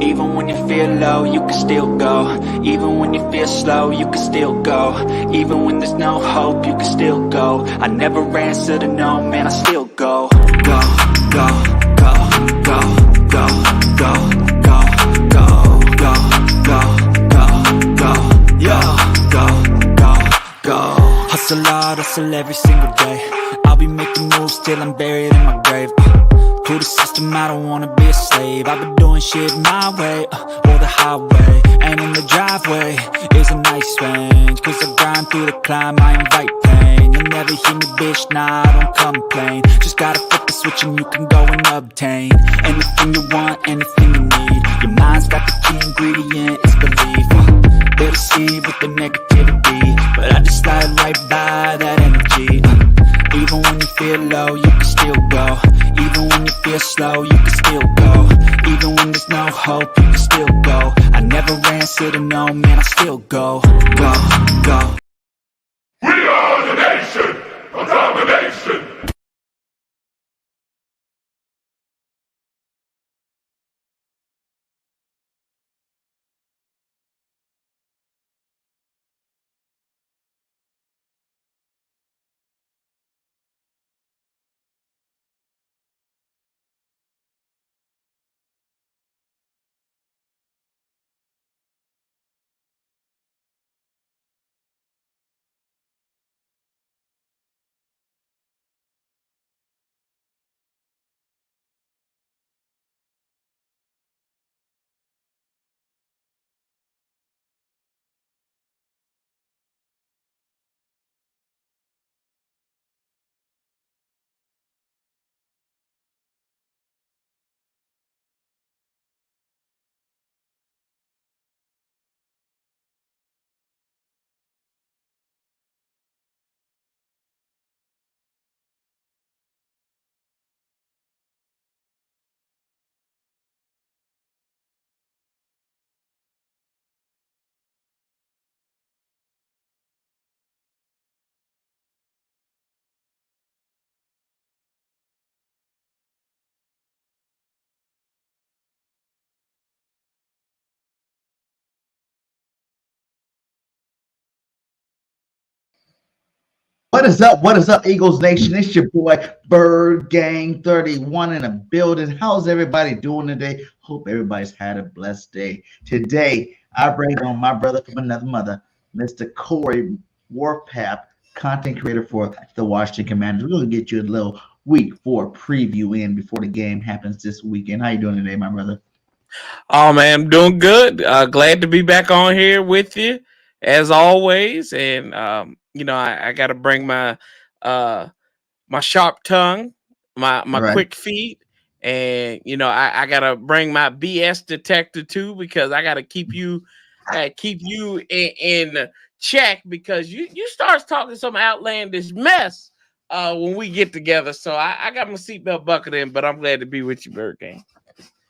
Even when you feel low, you can still go. Even when you feel slow, you can still go. Even when there's no hope, you can still go. I never answer to no, man, I still go. Go, go, go, go, go, go, go, go, go, go, go, go, yo, go, go, go. Hustle hard, hustle every single day. I'll be making moves till I'm buried in my grave. To the system, I don't wanna be a slave. I've been doing shit my way, or the highway. And in the driveway is a nice range. Cause I grind through the climb, I invite pain. You'll never hear me, bitch, nah, I don't complain. Just gotta flip the switch and you can go and obtain anything you want, anything you need. Your mind's got the key ingredient, it's belief. They'll deceive with the negativity, but I just slide right by that energy. Even when you feel low, you can still go. Even when you feel slow, you can still go. Even when there's no hope, you can still go. I never answer to no, man, I still go. Go, go. We are the nation of domination. What is up? What is up, Eagles Nation? It's your boy Bird Gang 31 in the building. How's everybody doing today? Hope everybody's had a blessed day. Today, I bring on my brother from another mother, Mr. Corey Warpath, content creator for the Washington Commanders. We're going to get you a little week 4 preview in before the game happens this weekend. How you doing today, my brother? Oh man, I'm doing good. Glad to be back on here with you as always. And I got to bring my my sharp tongue, my Right. quick feet, and I got to bring my BS detector too because I got to keep you in check because you start talking some outlandish mess when we get together. So I got my seatbelt buckled in, but I'm glad to be with you, Bird Gang.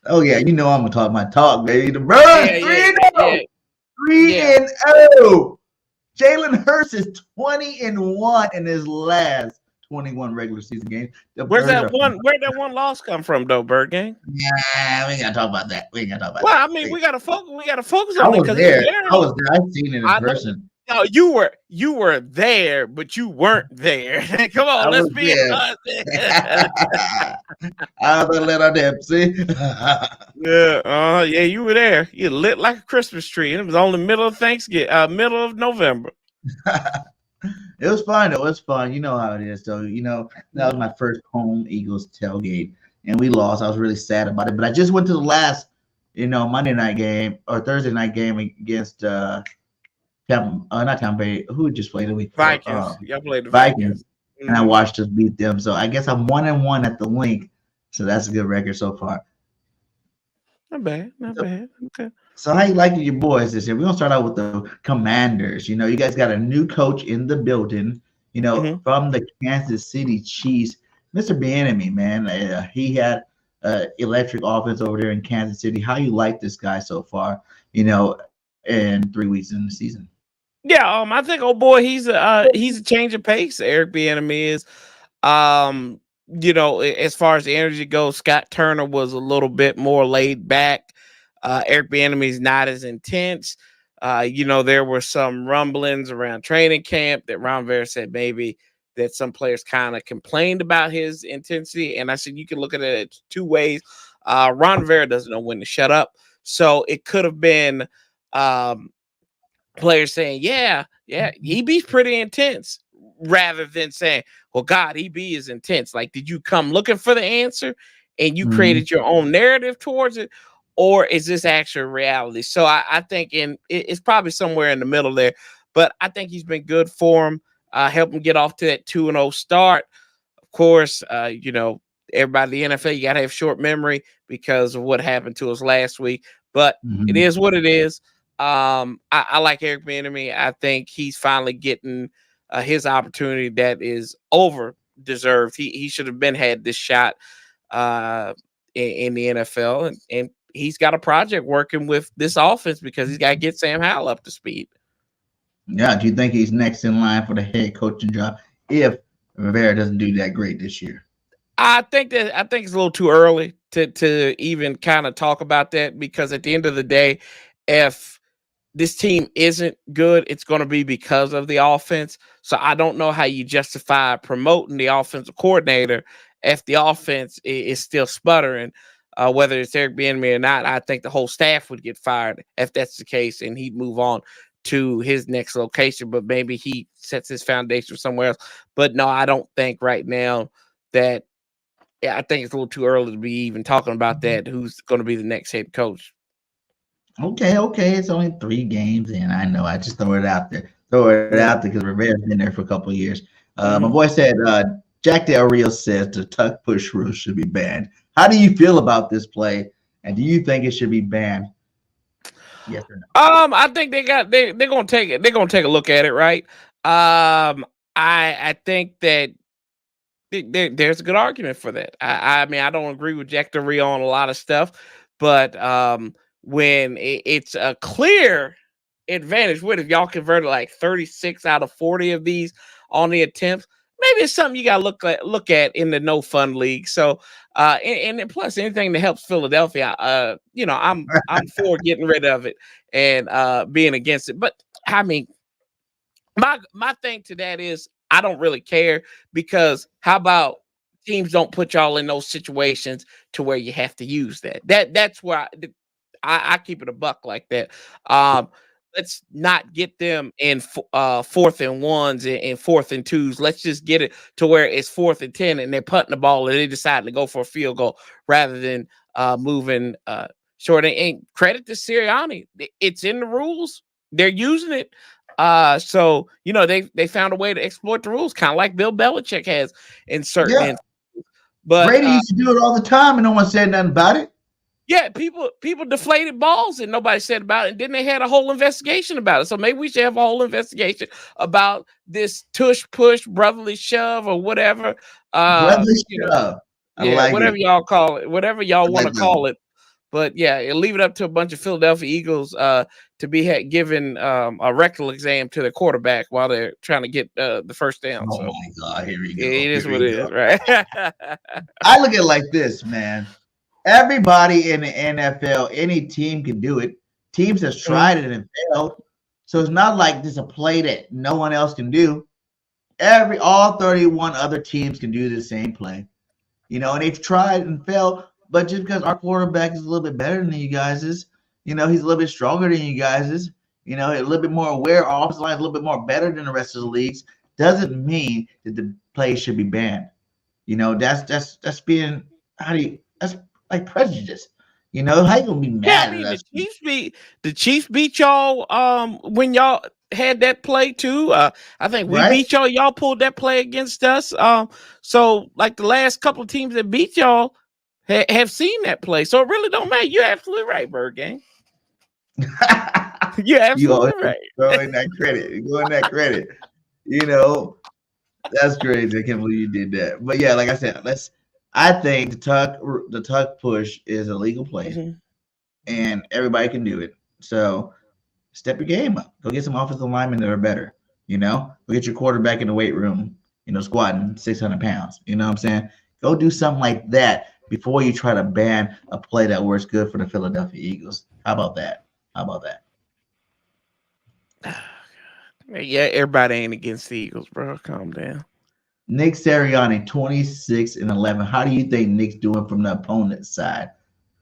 Oh, yeah, you know I'm going to talk my talk, baby. The Birds, Yeah, 3-0. yeah. 3-0. Jalen Hurts is 20-1 in his last 21 regular season games. Where'd that one loss come from, though, Bird Gang? Yeah, we ain't gotta talk about that. We ain't gotta talk about Well, that. I mean, we gotta focus I on it was because there. I was there. I've seen it in I know. person. No, you were there, but you weren't there. Come on, let's be honest. I was a little dipsy. Yeah, you were there. You lit like a Christmas tree. It was only middle of Thanksgiving, middle of November. It was fun though. It was fun. You know how it is. So that was my first home Eagles tailgate, and we lost. I was really sad about it. But I just went to the last, Monday night game or Thursday night game against not Tampa Bay. Who just played the week? Vikings. Y'all played the Vikings, Mm-hmm. and I watched us beat them. So I guess I'm 1-1 at the link. So that's a good record so far. Not bad. Okay. So how you liking your boys this year? We're gonna start out with the Commanders. You guys got a new coach in the building. From the Kansas City Chiefs, Mr. Bieniemy, man. He had electric offense over there in Kansas City. How you like this guy so far? In 3 weeks in the season. Yeah, I think, oh boy, he's a change of pace. Eric Bieniemy is. As far as the energy goes, Scott Turner was a little bit more laid back. Eric Bieniemy is not as intense. There were some rumblings around training camp that Ron Rivera said maybe that some players kind of complained about his intensity. And I said, you can look at it two ways. Ron Rivera doesn't know when to shut up. So it could have been players saying, yeah, EB's pretty intense, rather than saying, well, God, EB is intense. Like, did you come looking for the answer and you created your own narrative towards it? Or is this actual reality? So I think it's probably somewhere in the middle there. But I think he's been good for him, help him get off to that 2-0 start. Of course, everybody in the NFL, you got to have short memory because of what happened to us last week. But it is what it is. I like Eric Bieniemy. I think he's finally getting his opportunity that is over deserved. He should have had this shot in the NFL, and he's got a project working with this offense because he's got to get Sam Howell up to speed. Yeah, do you think he's next in line for the head coaching job if Rivera doesn't do that great this year? I think it's a little too early to even kind of talk about that, because at the end of the day, if this team isn't good, it's going to be because of the offense. So I don't know how you justify promoting the offensive coordinator if the offense is still sputtering. Whether it's Eric Bieniemy or not, I think the whole staff would get fired if that's the case, and he'd move on to his next location. But maybe he sets his foundation somewhere else. But no, I don't think right now that. Yeah, I think it's a little too early to be even talking about that. Who's going to be the next head coach? Okay. It's only 3 games in. I know. I just throw it out there. Because Rivera's been there for a couple of years. My boy said, Jack Del Rio says the tuck push rule should be banned. How do you feel about this play? And do you think it should be banned? Yes or no? I think they're gonna take it. They're gonna take a look at it, right? I think that there's a good argument for that. I mean, I don't agree with Jack Del Rio on a lot of stuff, but when it's a clear advantage, what if y'all converted like 36 out of 40 of these on the attempts? Maybe it's something you got to look at in the no fun league. So, and plus anything that helps Philadelphia, I'm for getting rid of it and being against it. But I mean, my thing to that is I don't really care, because how about teams don't put y'all in those situations to where you have to use that. That's where I keep it a buck like that. Let's not get them in 4th and 1s and 4th and 2s. Let's just get it to where it's 4th and 10 and they're putting the ball and they decide to go for a field goal rather than moving short. And credit to Sirianni. It's in the rules. They're using it. So they found a way to exploit the rules, kind of like Bill Belichick has in certain instances. But Brady used to do it all the time and no one said nothing about it. Yeah, people deflated balls and nobody said about it. And then they had a whole investigation about it. So maybe we should have a whole investigation about this tush push, brotherly shove, or whatever. Brotherly shove. Whatever y'all call it, whatever y'all want to call it. But yeah, leave it up to a bunch of Philadelphia Eagles to be given a rectal exam to the quarterback while they're trying to get the first down. Oh my God, here we go. It is what it is, right? I look at it like this, man. Everybody in the NFL, any team can do it. Teams have tried it and failed. So it's not like this a play that no one else can do. All 31 other teams can do the same play. And they've tried and failed, but just because our quarterback is a little bit better than you guys is, he's a little bit stronger than you guys is, a little bit more aware, our offensive line is a little bit more better than the rest of the leagues, doesn't mean that the play should be banned. That's being that's like prejudice. How you gonna be mad at us? The Chiefs beat y'all when y'all had that play too. I think we beat y'all. Y'all pulled that play against us. So like the last couple of teams that beat y'all have seen that play. So it really don't matter. You're absolutely right, Bird Gang. You're absolutely right. Going that credit. That's crazy. I can't believe you did that. But yeah, like I said, I think the tuck push is a legal play, and everybody can do it. So step your game up. Go get some offensive linemen that are better. Go get your quarterback in the weight room. Squatting 600 pounds. You know what I'm saying? Go do something like that before you try to ban a play that works good for the Philadelphia Eagles. How about that? How about that? Yeah, everybody ain't against the Eagles, bro. Calm down. Nick Sirianni, 26-11. How do you think Nick's doing from the opponent's side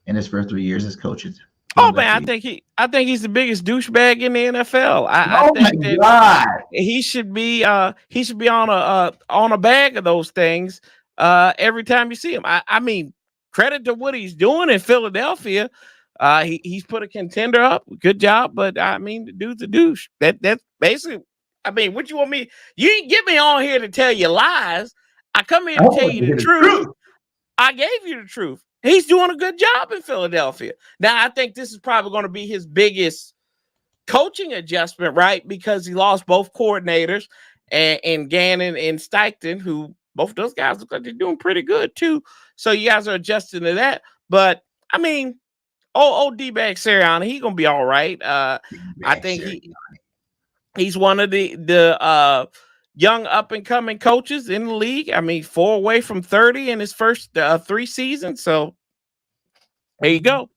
in his first 3 years as coaching? Oh man, I think he's the biggest douchebag in the NFL. I Oh my think that God. he should be on a bag of those things every time you see him. I mean, credit to what he's doing in Philadelphia. He's put a contender up. Good job, but I mean, the dude's a douche. That's basically. I mean, what you want me? You didn't get me on here to tell you lies. I come here to tell you the truth. I gave you the truth. He's doing a good job in Philadelphia. Now, I think this is probably going to be his biggest coaching adjustment, right? Because he lost both coordinators and Gannon and Steichen, who both those guys look like they're doing pretty good too. So you guys are adjusting to that. But I mean, D-bag Sirianni, he's gonna be all right. I think he's one of the young up and coming coaches in the league. I mean, 4 away from 30 in his first 3 seasons. So there you go.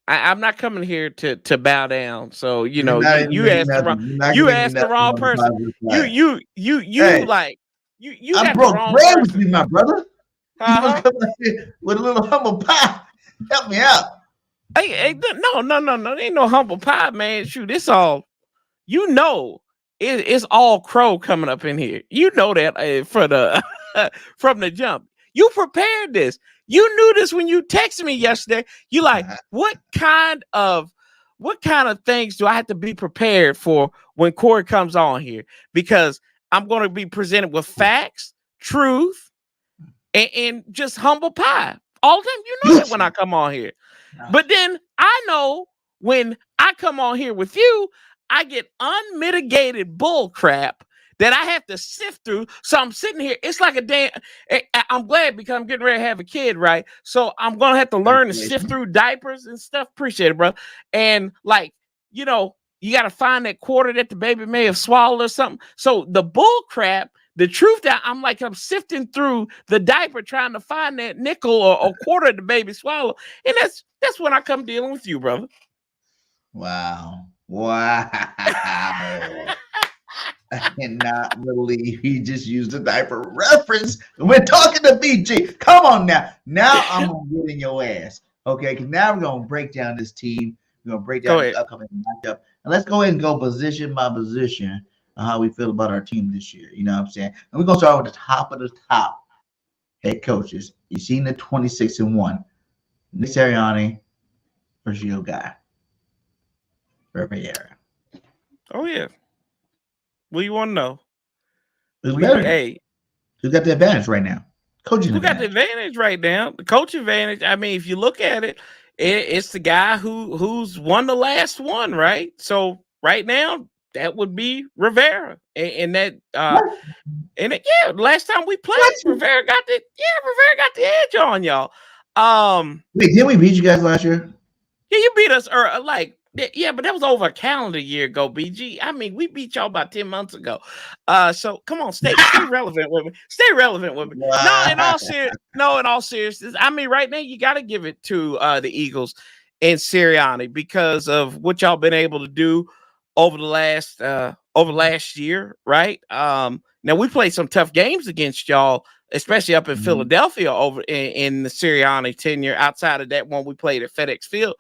I'm not coming here to bow down. So you know, you asked the wrong person. You Hey, like you I got broke the wrong bread with person. me, my brother. You Uh-huh. was coming up here with a little humble pie. Help me out. Hey, no, ain't no humble pie, man. Shoot, it's all you know. It's all crow coming up in here. You know that for the from the jump. You prepared this. You knew this when you texted me yesterday. You like, what kind of things do I have to be prepared for when Corey comes on here? Because I'm going to be presented with facts, truth, and just humble pie all the time. You know that when I come on here. But then I know when I come on here with you, I get unmitigated bull crap that I have to sift through. So I'm sitting here. It's like a damn. I'm glad because I'm getting ready to have a kid, right? So I'm gonna have to learn to sift through diapers and stuff. Appreciate it, bro. And like, you know, you got to find that quarter that the baby may have swallowed or something. So the bull crap, the truth that I'm sifting through the diaper trying to find that nickel or quarter the baby swallow, and that's when I come dealing with you, brother. Wow. I cannot believe he just used a diaper reference. We're talking to BG. Come on now. Now I'm going to get in your ass. Okay, because now we're going to break down this team. We're going to break down this upcoming matchup. And let's go ahead and go position by position on how we feel about our team this year. You know what I'm saying? And we're going to start with the top of the top head coaches. You've seen the 26-1. Nick Sirianni versus your guy, Riviera. Oh, yeah. What do you want to know? Who's better? Hey, who got the advantage right now? Coaching. Who got the advantage right now? The coach advantage. I mean, if you look at it, it's the guy who's won the last one, right? So right now, that would be Rivera, and that last time we played, Rivera got the edge on y'all. Wait, didn't we beat you guys last year? Yeah, you beat us, but that was over a calendar year ago, BG. I mean, we beat y'all about 10 months ago. So come on, stay relevant with me. Stay relevant with me. Wow. No, in all seriousness, I mean, right now you got to give it to the Eagles and Sirianni because of what y'all been able to do over the last year, right? Now we played some tough games against y'all, especially up in Philadelphia over in the Sirianni tenure. Outside of that one, we played at FedEx Field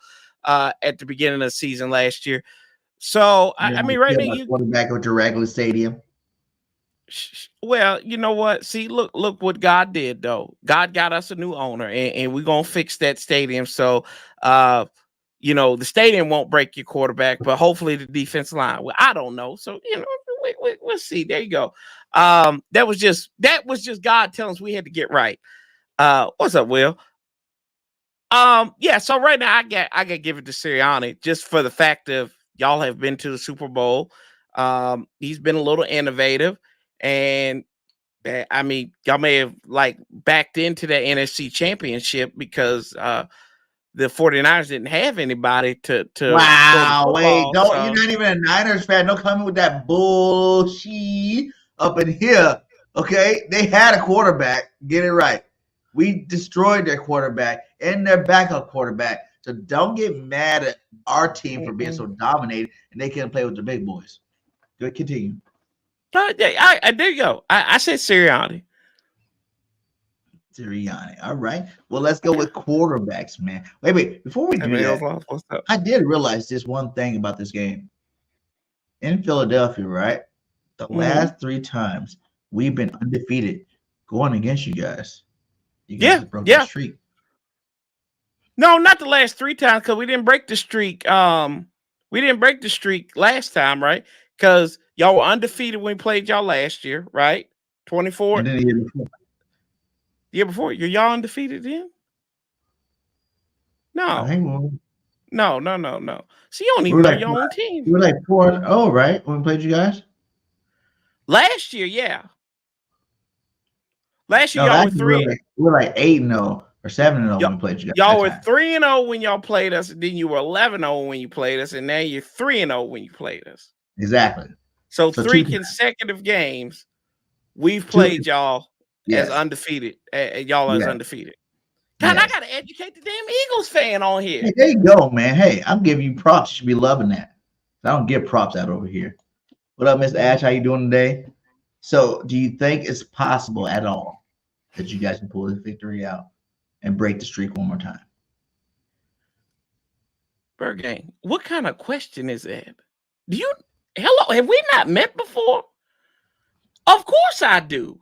at the beginning of the season last year. So I mean, right now you quarterback with your regular stadium. Well, you know what? See, look what God did though. God got us a new owner, and we're gonna fix that stadium. So, you know, the stadium won't break your quarterback, but hopefully the defense line. Well, I don't know. So, you know, we'll see. There you go. That was just God telling us we had to get right. What's up, Will? Yeah, so right now I got to give it to Sirianni just for the fact of y'all have been to the Super Bowl. He's been a little innovative, and I mean, y'all may have backed into the NFC Championship because the 49ers didn't have anybody to wow, wait, you're not even a Niners fan. Don't come with that bullshit up in here. Okay, they had a quarterback. Get it right. We destroyed their quarterback and their backup quarterback. So don't get mad at our team for being so dominated and they can't play with the big boys. Good, continue. There you go. I said Sirianni. Sirianni. All right. Well, let's go with quarterbacks, man. Wait. Before we do that, What's up? I did realize this one thing about this game. In Philadelphia, right? The last 3 times we've been undefeated going against you guys. You guys broke the streak. No, not the last 3 times because we didn't break the streak. We didn't break the streak last time, right? Because y'all were undefeated when we played y'all last year, right? 24. And then the year before. Year before, y'all undefeated then? No. No. See, you don't even know your own team. We were like 4-0, right? When we played you guys? Last year, yeah. Last year, y'all were 3. We were like 8-0 or 7-0 when we played you guys. Y'all were 3-0 when y'all played us, and then you were 11-0 when you played us, and now you're 3-0 when you played us. Exactly. So 3 consecutive games, we've played y'all as undefeated. Y'all as undefeated. God, I gotta educate the damn Eagles fan on here. Hey, there you go, man. Hey, I'm giving you props. You should be loving that. I don't give props out over here. What up, Mr. Ash? How you doing today? So, do you think it's possible at all that you guys can pull this victory out and break the streak one more time? Bergang, what kind of question is that? Hello, have we not met before? Of course I do.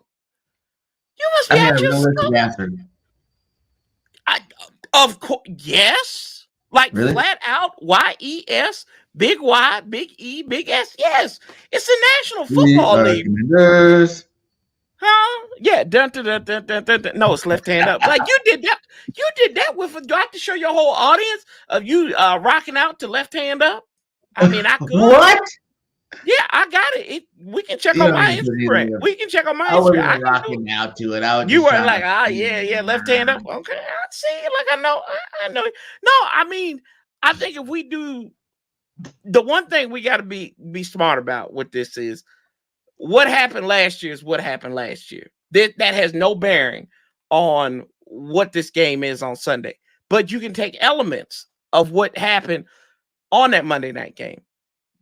You must be out your stuff. Of course, yes. Like really? Flat out, Y-E-S, big Y, big E, big S. Yes, it's the National Football League. Huh? Yeah. Dun. No, it's left hand up. Like you did that. You did that with. Do I have to show your whole audience of you rocking out to left hand up? I mean, I could. What? Yeah, I got it. We can check on my Instagram. We can check on my Instagram. I wasn't rocking out to it. You were like, yeah, left hand up. Okay, I see it. Like I know. No, I mean, I think if we do, the one thing we got to be smart about with this is what happened last year is what happened last year. That has no bearing on what this game is on Sunday. But you can take elements of what happened on that Monday night game.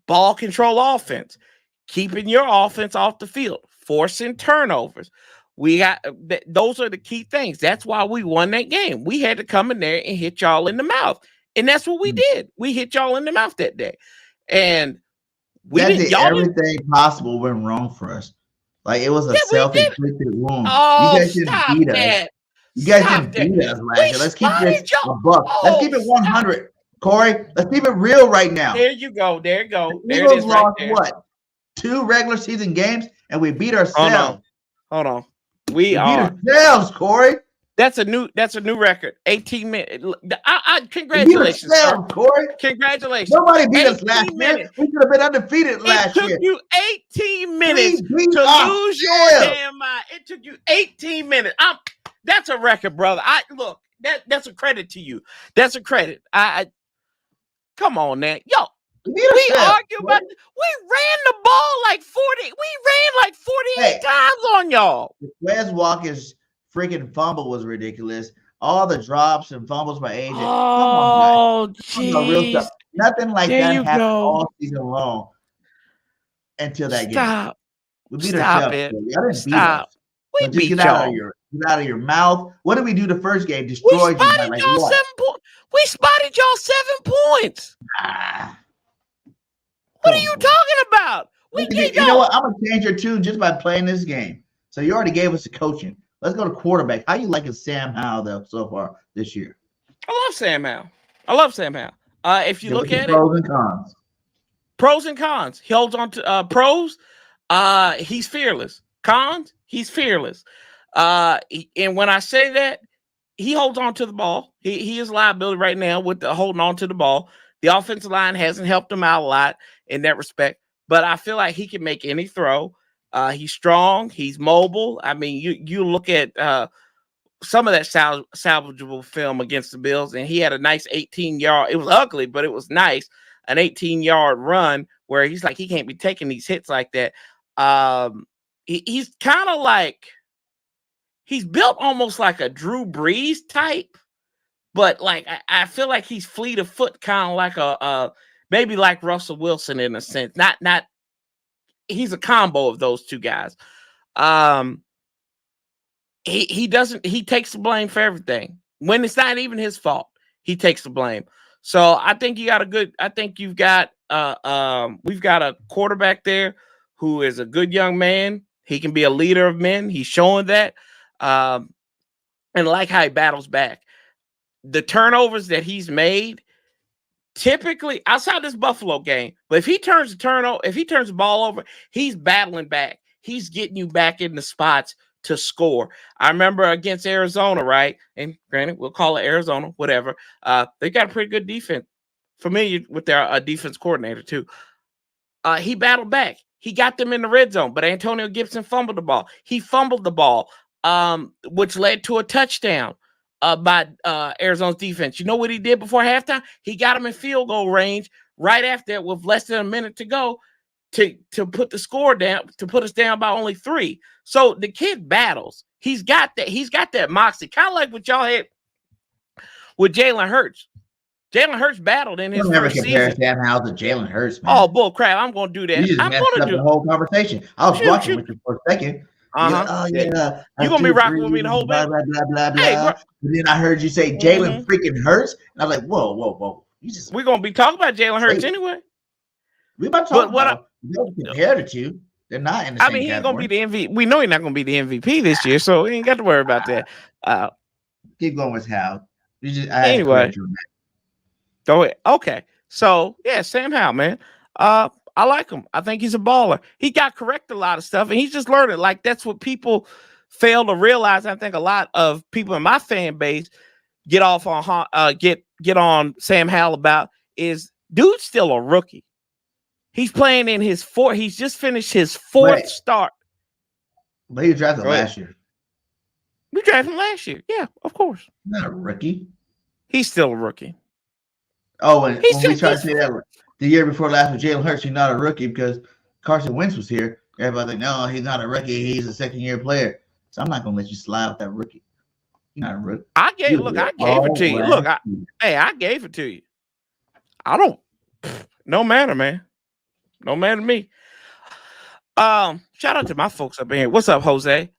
Ball control offense, keeping your offense off the field, forcing turnovers. Those are the key things. That's why we won that game. We had to come in there and hit y'all in the mouth. And that's what we did. We hit y'all in the mouth that day. And everything possible went wrong for us. Like it was a self-inflicted wound. Oh, you guys didn't beat us. You guys didn't beat us last year. Let's keep this a buck. Let's keep it 100. Corey, let's keep it real right now. There you go. There you go. The Eagles lost what? 2 regular season games, and we beat ourselves. Hold on. We beat ourselves, Corey. That's a new record. 18 minutes. Congratulations, sir. Corey. Congratulations. Nobody beat us last year. We could have been undefeated last year. It took you 18 minutes to lose your damn mind. It took you 18 minutes. That's a record, brother. That's a credit to you. That's a credit. Come on, man. Yo, we argue about we ran the ball like 40. We ran like 48 times on y'all. Wes Walker's freaking fumble was ridiculous. All the drops and fumbles by AJ. Oh, jeez. Nothing like that happened all season long until that game. We beat ourselves. I didn't beat us. We beat get out of your mouth. What did we do the first game? Destroyed you by like what? 7 points. We spotted y'all 7 points. What are you talking about? You know what? I'm gonna change your tune just by playing this game. So you already gave us the coaching. Let's go to quarterback. How you liking Sam Howell though so far this year? I love Sam Howell. If you look at pros and cons. Pros and cons. He holds on to pros. He's fearless. Cons. He's fearless. And when I say that, he holds on to the ball. He is a liability right now with the holding on to the ball. The offensive line hasn't helped him out a lot in that respect, but I feel like he can make any throw. He's strong. He's mobile. I mean, you look at some of that salvageable film against the Bills, and he had a nice 18-yard. It was ugly, but it was nice. An 18-yard run where he's like, he can't be taking these hits like that. He's kind of like, he's built almost like a Drew Brees type. but like I feel like he's fleet of foot, kind of like a maybe like Russell Wilson in a sense. Not he's a combo of those two guys. He doesn't, he takes the blame for everything when it's not even his fault. He takes the blame. So I think you got we've got a quarterback there who is a good young man. He can be a leader of men. He's showing that. And like how he battles back. The turnovers that he's made, typically outside this Buffalo game, but if he turns the ball over, he's battling back. He's getting you back in the spots to score. I remember against Arizona, right? And granted, we'll call it Arizona, whatever. They got a pretty good defense. Familiar with their defense coordinator too. He battled back. He got them in the red zone, but Antonio Gibson fumbled the ball. He fumbled the ball, which led to a touchdown by Arizona's defense. You know what he did before halftime? He got him in field goal range right after it with less than a minute to go to put the score down, to put us down by only 3. So the kid battles. He's got that moxie, kind of like what y'all had with Jalen Hurts. Jalen Hurts battled in his first season. Sam Howell to Jalen Hurts, man. Oh, bull crap. I'm going to do that. You just messed up the whole conversation. I was watching with you for a second. You're going to be rocking with me the whole blah, blah, blah, blah, blah. Hey, and then I heard you say Jalen freaking Hurts. And I was like, whoa. We're going to be talking about Jalen Hurts anyway. We're about to talk about compare the two. They're not in the same he ain't going to be the MVP. We know he's not going to be the MVP this year, so we ain't got to worry about that. Keep going with Howell. Anyway. Go ahead. Okay. So, yeah, Sam Howell, man. I like him. I think he's a baller. He got correct a lot of stuff, and he's just learning. Like, that's what people fail to realize. I think a lot of people in my fan base get off on get on Sam Howell about is dude's still a rookie. He's playing in his fourth. He's just finished his fourth start. But he was drafted last year. We drafted him last year. Yeah, of course. Not a rookie. He's still a rookie. Oh, and when we tried to say that the year before last with Jalen Hurts, he's not a rookie because Carson Wentz was here. Everybody's like, no, he's not a rookie. He's a second-year player. So I'm not going to let you slide with that rookie. You're not a rookie. I gave it to you. Look, I gave it to you. No matter, man. No matter to me. Shout out to my folks up in here. What's up, Jose?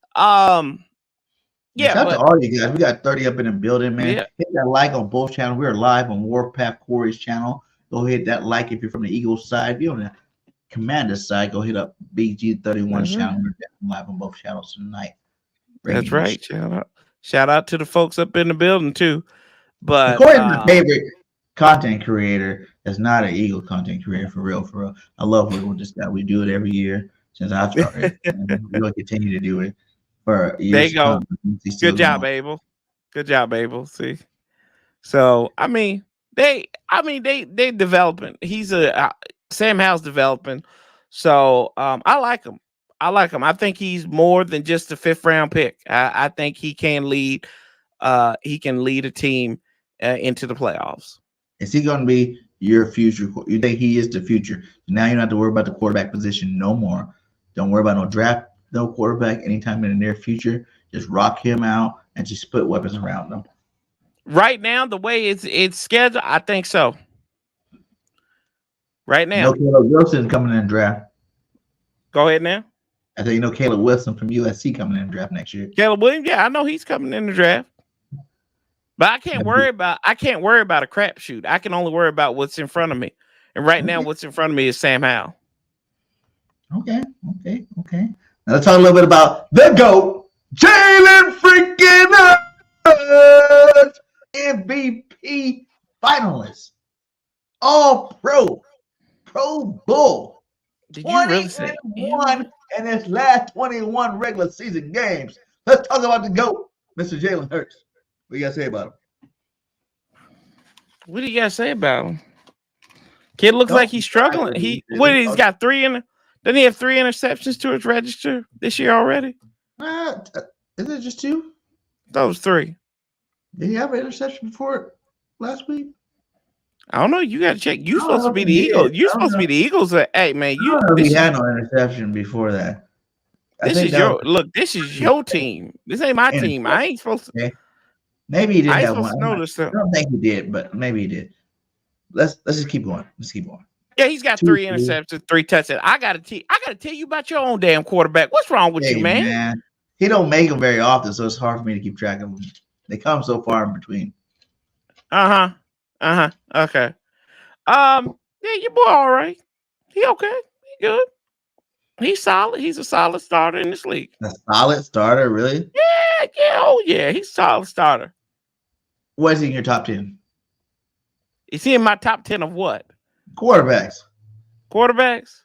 Yeah, shout out to all you guys. We got 30 up in the building, man. Yeah. Hit that like on both channels. We're live on Warpath Corey's channel. Go hit that like if you're from the Eagles side. If you're on the Commanders side, go hit up BG31 channel. We're live on both channels tonight. That's right. Shout out to the folks up in the building too. But Corey's my favorite content creator. That's not an Eagle content creator for real. I love working with this guy. We do it every year since I started, and we'll continue to do it. There you go. Good job, Abel. Good job, Abel. See, so they developing. He's Sam Howell's developing. So I like him. I think he's more than just a 5th round pick. I think he can lead. He can lead a team into the playoffs. Is he going to be your future? You think he is the future? Now you don't have to worry about the quarterback position no more. Don't worry about no draft. No quarterback anytime in the near future. Just rock him out and just put weapons around him. Right now, the way it's scheduled, I think so. Right now. No, Caleb Wilson coming in the draft. Go ahead now. I think Caleb Wilson from USC coming in the draft next year. Caleb Williams, yeah, I know he's coming in the draft. But I can't worry about a crapshoot. I can only worry about what's in front of me. And right now, what's in front of me is Sam Howell. Okay. Now let's talk a little bit about the GOAT, Jalen freaking Hurts, MVP finalist, All Pro Bowl, 21 in his last 21 regular season games. Let's talk about the GOAT, Mr. Jalen Hurts. What you got to say about him? What do you got to say about him? Kid looks like he's struggling. He's got 3 in. Doesn't he have 3 interceptions to his register this year already? Is it just 2? Those 3. Did he have an interception before last week? I don't know. You got to check. You're supposed to be the Eagles. You're supposed to be the Eagles. Hey, man. He had no interception before that. This is your team. This ain't my team. I ain't supposed to. Okay. Maybe he did I have just one. noticed I him. don't think he did, but maybe he did. Let's just keep going. Let's keep going. Yeah, he's got 2, 3 3. interceptions, 3 touchdowns. I gotta tell you about your own damn quarterback. What's wrong with you, Hey, man? he don't make them very often, so it's hard for me to keep track of them. They come so far in between. Okay. Yeah, your boy all right. He okay. He good. He's solid. He's a solid starter in this league. A solid starter, really? Oh yeah, he's a solid starter. What is he in your top 10? Is he in my top 10 of what? Quarterbacks. Quarterbacks?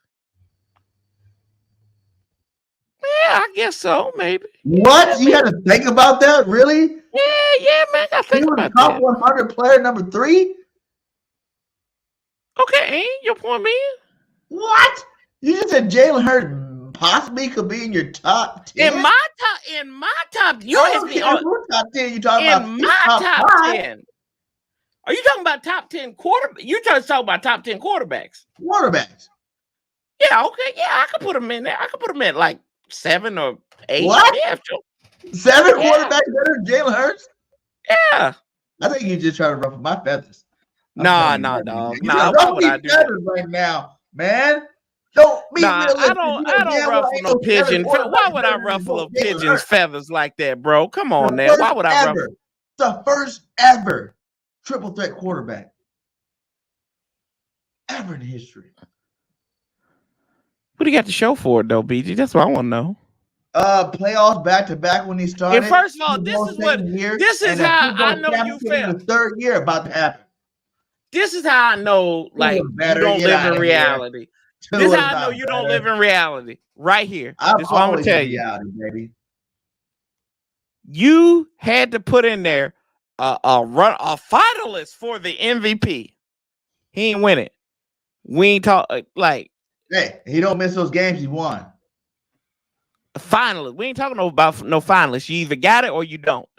Yeah, I guess so, maybe. What? You had to think about that? Really? Yeah, man. I think about top that. 100 player number 3? Okay, ain't your point, man? What? You just said Jalen Hurts possibly could be in your top 10? In my top, you asked me on top 10 you talking in about? my top 10. Are you talking about top 10 quarterbacks? You talking about top 10 quarterbacks? Quarterbacks. Yeah, okay. Yeah, I could put them in there. I could put them at like 7 or 8. What? Yeah, sure. 7 quarterbacks better than Jalen Hurts? Yeah. I think you just trying to ruffle my feathers. Nah, dog. Nah, why would I do that right now, man? Don't be I don't ruffle no pigeon. Why would I ruffle a pigeon's feathers like that, bro? Come on now. Why would I ruffle? The first ever triple threat quarterback ever in history. What do you got to show for it though, BG? That's what I want to know. Playoffs back to back when he started. And first of all, this is how I know you felt. The third year about to happen. This is how I know, like, you don't live in reality. This is how I know you don't live in reality. Right here. This is what I'm gonna tell you. Baby. You had to put in there a finalist for the MVP. He ain't win it. We ain't talk like. Hey, he don't miss those games. He won. Finalist. We ain't talking about no finalists. You either got it or you don't.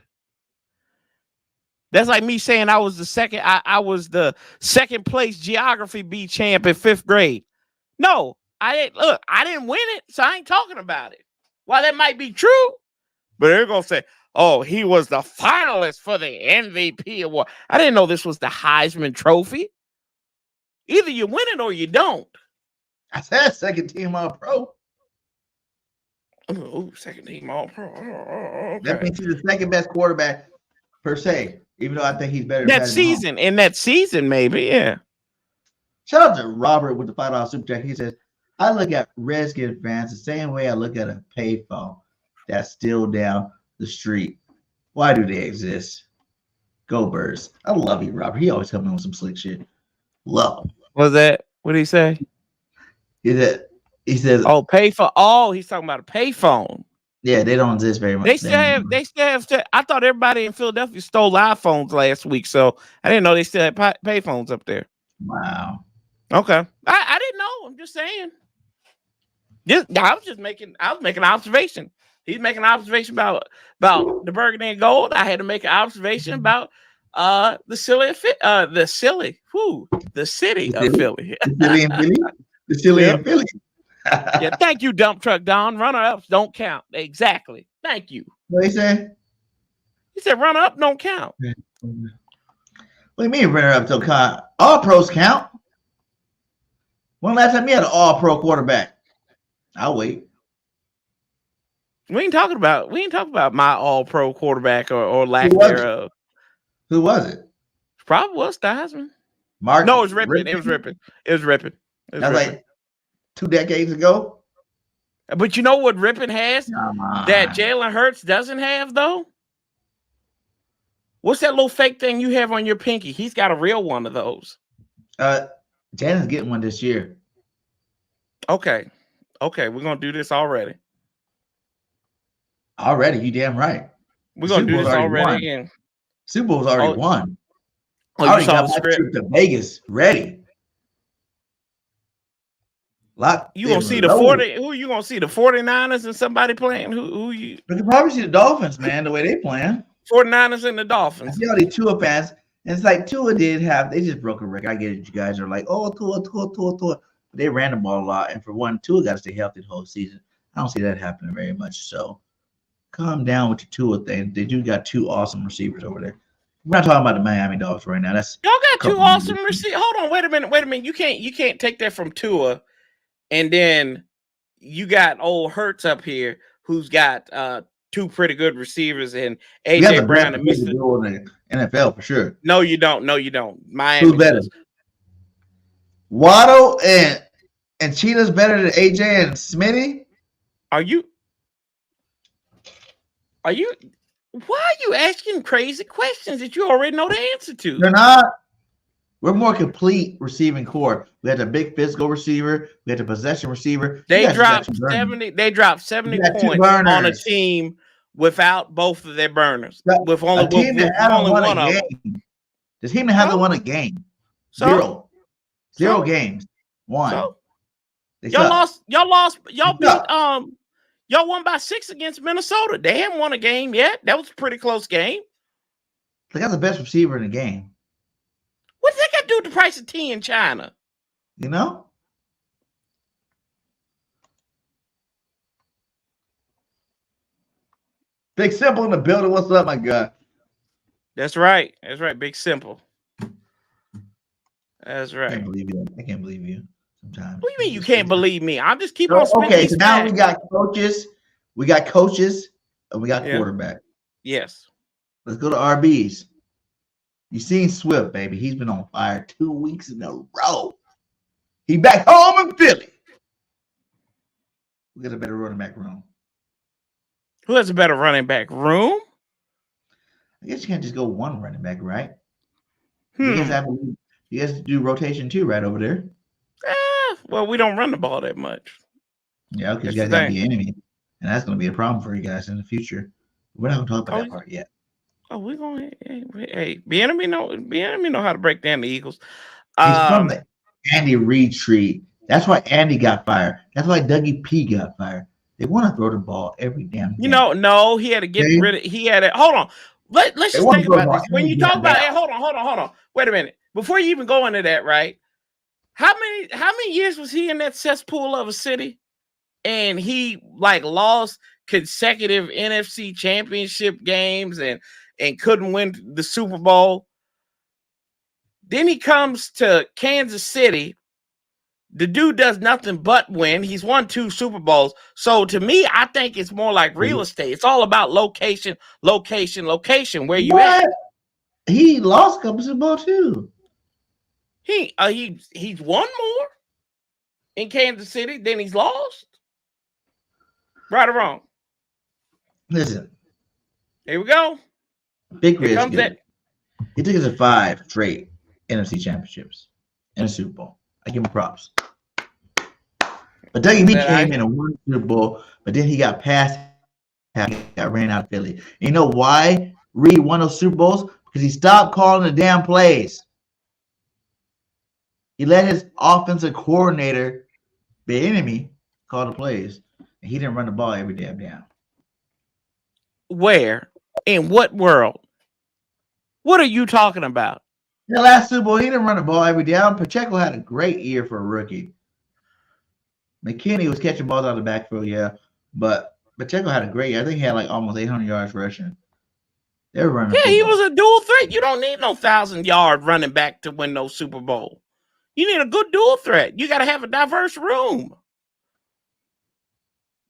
That's like me saying I was the second. I was the second place geography B champ in 5th grade. No, I didn't win it, so I ain't talking about it. While that might be true, but they're gonna say, "Oh, he was the finalist for the MVP award." I didn't know this was the Heisman Trophy. Either you win it or you don't. I said second team All Pro. Oh, second team All Pro. Okay. That means he's the second best quarterback per se. Even though I think he's better in that season, maybe, yeah. Shout out to Robert with the $5 super chat. He says, "I look at Redskin fans the same way I look at a payphone that's still down the street. Why do they exist? Go Birds." I love you, Robert. He always comes in with some slick shit. Love him. What did he say? He says, "Oh, payphone." Oh, he's talking about a payphone. Yeah, they don't exist very much. They still have. I thought everybody in Philadelphia stole iPhones last week, so I didn't know they still had payphones up there. Wow. Okay, I didn't know. I'm just saying. I was making an observation. He's making an observation about the burgundy and gold. I had to make an observation about the city of Philly. The city in Philly. Yeah, thank you, Dump Truck Don. Runner-ups don't count. Exactly. Thank you. What he said? He said runner-up don't count. What do you mean runner-up don't count? All pros count. When last time you had an all-pro quarterback? I'll wait. We ain't talking about my all-pro quarterback or lack thereof. Who was it? Probably was Theismann. Mark? No, it was Rippin. It was Rippin. That was like 2 decades ago. But you know what Rippin has that Jalen Hurts doesn't have, though? What's that little fake thing you have on your pinky? He's got a real one of those. Jalen's getting one this year. Okay, we're gonna do this already. Already, you damn right. We're gonna do this already again. Super Bowl's already won. Oh, you saw the script to Vegas ready. You gonna see the 40? Who you gonna see? The 49ers and somebody playing? Who you? But you probably see the Dolphins, man. The way they playing. 49ers and the Dolphins. I see all these Tua fans, and it's like Tua they just broke a record. I get it. You guys are like, oh, Tua. But they ran the ball a lot, and for one, Tua got to stay healthy the whole season. I don't see that happening very much. So, calm down with your Tua thing. They do got two awesome receivers over there. We're not talking about the Miami Dolphins right now. That's Y'all got two couple awesome years. receivers. Hold on, wait a minute. You can't take that from Tua, and then you got old Hurts up here who's got two pretty good receivers and We have the AJ Brown best and receiver Mr. duo in the NFL for sure. No, you don't. No, you don't. Who's Miami better? does. Waddle and Cheetah's better than AJ and Smitty? Are you? Why are you asking crazy questions that you already know the answer to? They're not. We're more complete receiving core. We had the big physical receiver. We had the possession receiver. They dropped 70. They dropped 70 points on a team without both of their burners. With only a team that hasn't won a game. The team that hasn't won a game. Zero games. One. So, y'all lost. Y'all beat. Y'all won by 6 against Minnesota. They haven't won a game yet. That was a pretty close game. They got the best receiver in the game. What does that got to do with the price of tea in China? You know? Big Simple in the building. What's up, my guy? That's right. That's right. Big Simple. That's right. I can't believe you. I can't believe you. Sometimes. What do you mean you can't believe me? I'm just keep on spinning. Okay, so now we got coaches. We got coaches, and we got quarterback. Yes. Let's go to RBs. You seen Swift, baby. He's been on fire 2 weeks in a row. He back home in Philly. We got a better running back room. Who has a better running back room? I guess you can't just go one running back, right? You guys do rotation too, right over there? Well, we don't run the ball that much. Yeah, because you guys got to be enemy. And that's going to be a problem for you guys in the future. We're not going to talk about that part yet. Oh, we're going to hey, enemy know how to break down the Eagles. He's from the Andy Reid tree. That's why Andy got fired. That's why Dougie P got fired. They want to throw the ball every damn game. No, he had to get rid of hold on. Let's just think about this. When you talk about hold on. Wait a minute. Before you even go into that, right? How many years was he in that cesspool of a city? And he lost consecutive NFC championship games and couldn't win the Super Bowl. Then he comes to Kansas City. The dude does nothing but win. He's won 2 Super Bowls. So to me, I think it's more like real estate. It's all about location. Where you at? He lost a couple Super Bowl too. He's won more in Kansas City than he's lost. Right or wrong? Listen. Here we go. Big Red is good. He took us to 5 straight NFC championships and a Super Bowl. I give him props. But Dougie B came in and won Super Bowl, but then he got passed, got ran out of Philly. And you know why Reid won those Super Bowls? Because he stopped calling the damn plays. He let his offensive coordinator, the enemy, call the plays. And he didn't run the ball every damn down. Where? In what world? What are you talking about? The last Super Bowl, he didn't run the ball every down. Pacheco had a great year for a rookie. McKinney was catching balls out of the backfield, yeah. But Pacheco had a great year. I think he had almost 800 yards rushing. They were running. Yeah, he was a dual threat. You don't need no 1,000-yard running back to win no Super Bowl. You need a good dual threat. You got to have a diverse room.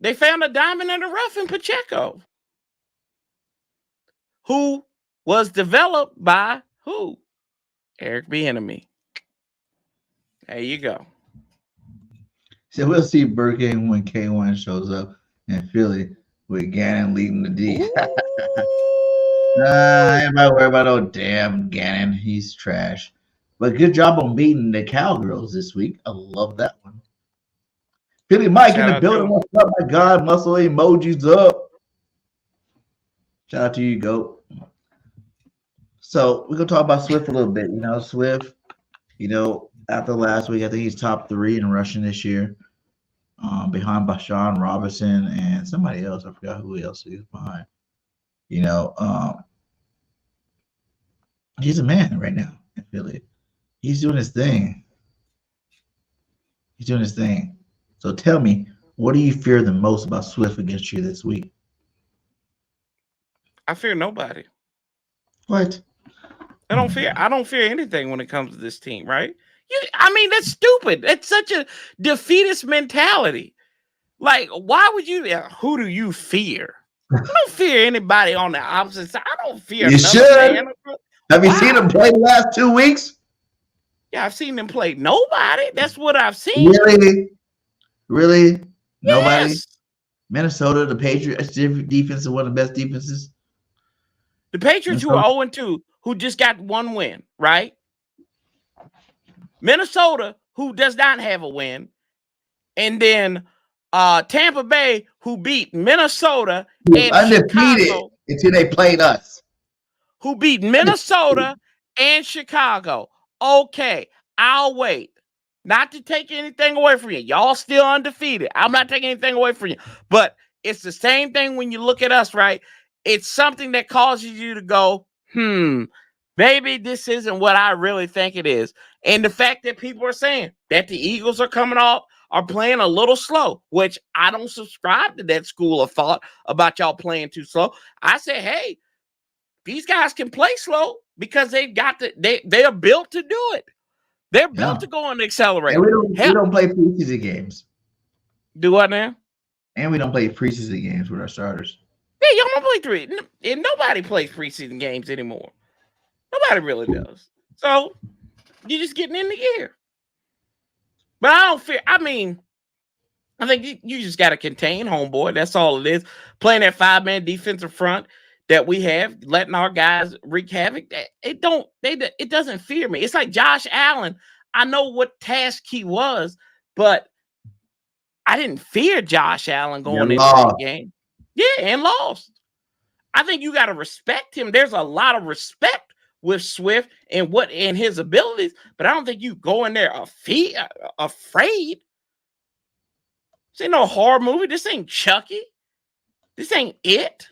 They found a diamond in the rough in Pacheco, who was developed by who? Eric Bieniemy. There you go. So we'll see Burking when K1 shows up in Philly with Gannon leading the D. Everybody worry about old damn Gannon. He's trash. But good job on beating the Cowgirls this week. I love that one. Philly Mike in the building. What's up, my God? Muscle emojis up. Shout out to you, GOAT. So we're going to talk about Swift a little bit. Swift, after last week, I think he's top 3 in rushing this year. Behind Bashan Robinson and somebody else. I forgot who else he was behind. He's a man right now in Philly. He's doing his thing. So tell me, what do you fear the most about Swift against you this week? I fear nobody. What? I don't fear anything when it comes to this team, right? I mean, that's stupid. That's such a defeatist mentality. Like, why would you? Who do you fear? I don't fear anybody on the opposite side. I don't fear You another should. man. Have you Why? seen them play the last 2 weeks? Yeah, I've seen them play nobody. That's what I've seen. Really? Nobody? Yes. Minnesota, the Patriots defense is one of the best defenses. The Patriots who are 0-2, who just got one win, right? Minnesota, who does not have a win. And then Tampa Bay, who beat Minnesota and undefeated Chicago. Until they played us. Who beat Minnesota and Chicago. Okay, I'll wait. Not to take anything away from you. Y'all still undefeated. I'm not taking anything away from you. But it's the same thing when you look at us, right? It's something that causes you to go, maybe this isn't what I really think it is. And the fact that people are saying that the Eagles are coming off, are playing a little slow, which I don't subscribe to that school of thought about y'all playing too slow. I say, hey, these guys can play slow because they are built to do it. They're built to go on the accelerator. And we don't play preseason games. Do what now? And we don't play preseason games with our starters. Yeah, y'all don't play and nobody plays preseason games anymore. Nobody really does. So you're just getting in the gear. But I don't fear. I mean, I think you just got to contain homeboy. That's all it is. Playing that 5-man defensive front that we have, letting our guys wreak havoc. It doesn't fear me. It's like Josh Allen. I know what task he was, but I didn't fear Josh Allen going into that game. Yeah, and lost. I think you got to respect him. There's a lot of respect with Swift and his abilities, but I don't think you go in there afraid. This ain't no horror movie. This ain't Chucky. This ain't it.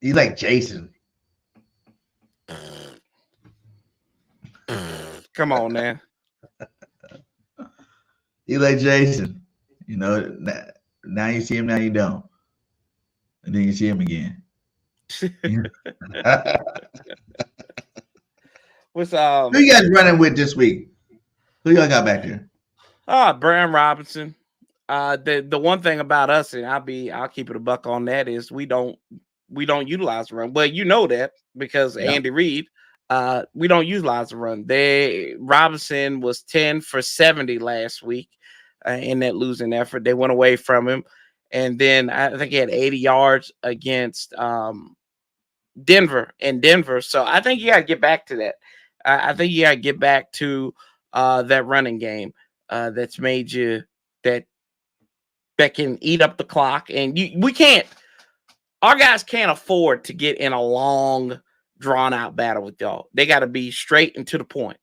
He's like Jason. Come on, man. He's like Jason. You know, now you see him, now you don't. And then you see him again. What's Who you guys running with this week? Who y'all got back there? Brian Robinson. The one thing about us, and I'll keep it a buck on that, is we don't utilize the run. Well, you know that because Andy Reid, we don't utilize the run. Robinson was 10 for 70 last week in that losing effort. They went away from him. And then I think he had 80 yards against Denver. So I think you got to get back to that. I think you got to get back to that running game that's made you that can eat up the clock. And our guys can't afford to get in a long, drawn-out battle with y'all. They got to be straight and to the point.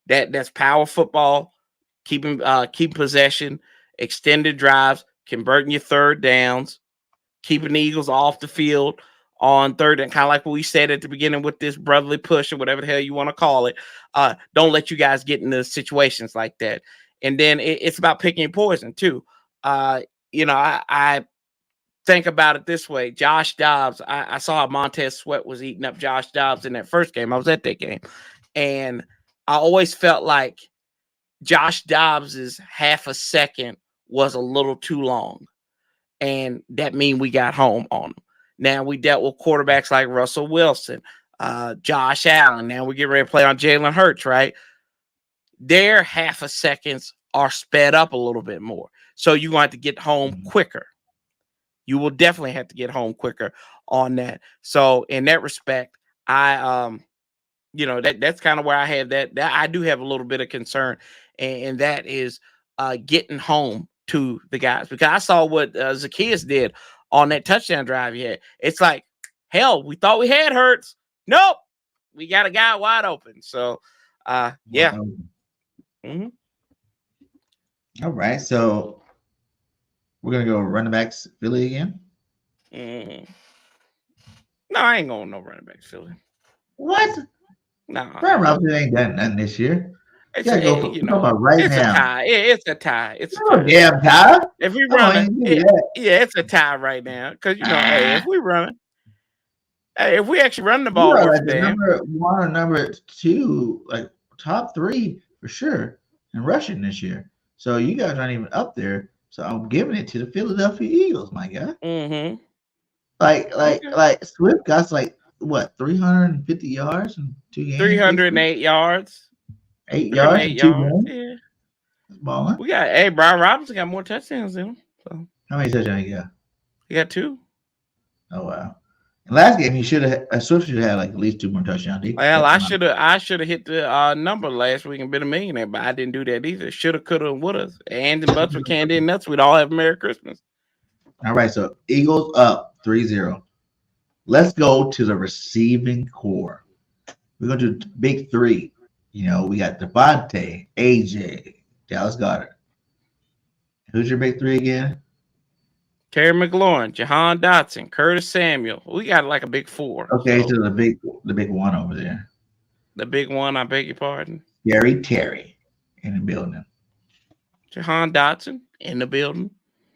That's power football, keeping possession, extended drives, converting your third downs, keeping the Eagles off the field on third and kind of like what we said at the beginning with this brotherly push or whatever the hell you want to call it. Don't let you guys get into situations like that. And then it's about picking your poison too. I think about it this way. Josh Dobbs, I saw how Montez Sweat was eating up Josh Dobbs in that first game. I was at that game. And I always felt like Josh Dobbs's half a second was a little too long. And that means we got home on him. Now we dealt with quarterbacks like Russell Wilson, Josh Allen. Now we get ready to play on Jalen Hurts, right? Their half a seconds are sped up a little bit more. So you're going to have to get home quicker. You will definitely have to get home quicker on that. So in that respect, that's kind of where I have that I do have a little bit of concern, and that is getting home to the guys, because I saw what Zacchaeus did on that touchdown drive he had. It's like, hell, we thought we had Hurts. Nope, we got a guy wide open. So, yeah. Mm-hmm. All right, so we're gonna go running backs Philly again. No, I ain't going no running backs Philly. What? No, Brian Robinson ain't done nothing this year. You gotta go for you talking know, about right it's a now. tie. It's a tie. It's a No tie. damn time. If we Come on, running, you do that. yeah, it's a tie right now. Because you know, hey, if we running, hey, if we actually run the You ball are worth like a the damn, number one or number two, like top three for sure in rushing this year. So you guys aren't even up there. So I'm giving it to the Philadelphia Eagles, my guy. mm-hmm. Like, like, Okay. like Swift got like what 350 yards in 2 games, 308 yards. 8 yards 308 in two yards. games. Yeah. That's balling. We got Brian Robinson got more touchdowns than him. So How many touchdowns you got? he got 2. Oh wow. In last game, he should have Swift should have had like at least 2 more touchdowns. He Well, kept I him out. should have hit the number last week and been a millionaire, but I didn't do that either. Shoulda, coulda, and woulda. And in butts with candy and nuts, we'd all have a Merry Christmas. All right, so Eagles up 3-0. Let's go to the receiving core. We're going to do big three. You know, we got Devontae, AJ, Dallas Goddard. Who's your big three again? Terry McLaurin, Jahan Dotson, Curtis Samuel. We got like a big 4. Okay, so the big one over there. The big one, I beg your pardon. Gary Terry in the building. Jahan Dotson in the building.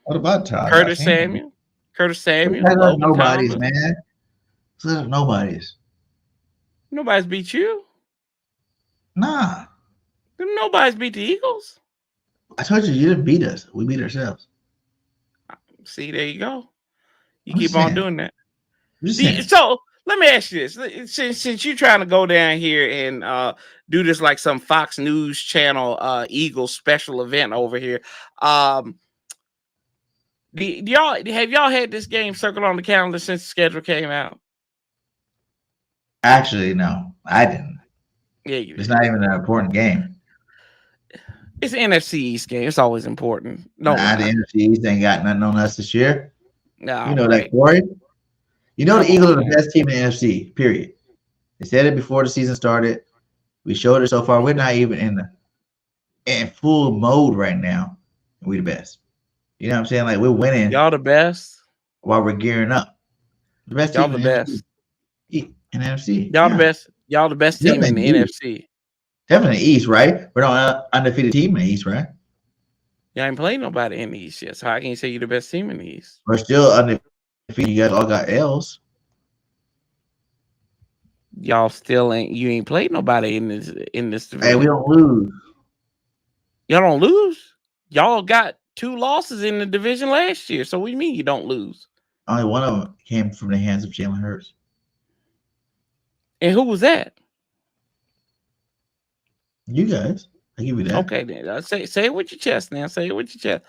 What about Todd? Curtis Samuel. Logan Nobody's, Thomas. man. Nobody's. Nobody's beat you. Nah. Nobody's beat the Eagles. I told you didn't beat us. We beat ourselves. See, there you go. You I'm keep saying. on doing that. Saying. So let me ask you this: since you're trying to go down here and do this like some Fox News Channel Eagles special event over here, have y'all had this game circled on the calendar since the schedule came out? Actually, no, I didn't. Yeah, it's not even an important game. It's an NFC East game. It's always important. No, the NFC East ain't got nothing on us this year. No, you know that, Corey. You know the Eagles are the best team in the NFC. Period. They said it before the season started. We showed it so far. We're not even in full mode right now. We the best. You know what I'm saying? Like we're winning. Y'all the best while we're gearing up. The best. Y'all the best in NFC. Y'all the best. Y'all the best team in the NFC. Definitely East, right? We're not an undefeated team in the East, right? Y'all ain't played nobody in the East yet. So how can you say you're the best team in the East? We're still undefeated. You guys all got L's. Y'all still ain't. You ain't played nobody in this division. Hey, we don't lose. Y'all don't lose. Y'all got 2 losses in the division last year. So what do you mean you don't lose? Only one of them came from the hands of Jalen Hurts. And who was that? You guys. I give you that. Okay, then say it with your chest now. Say it with your chest.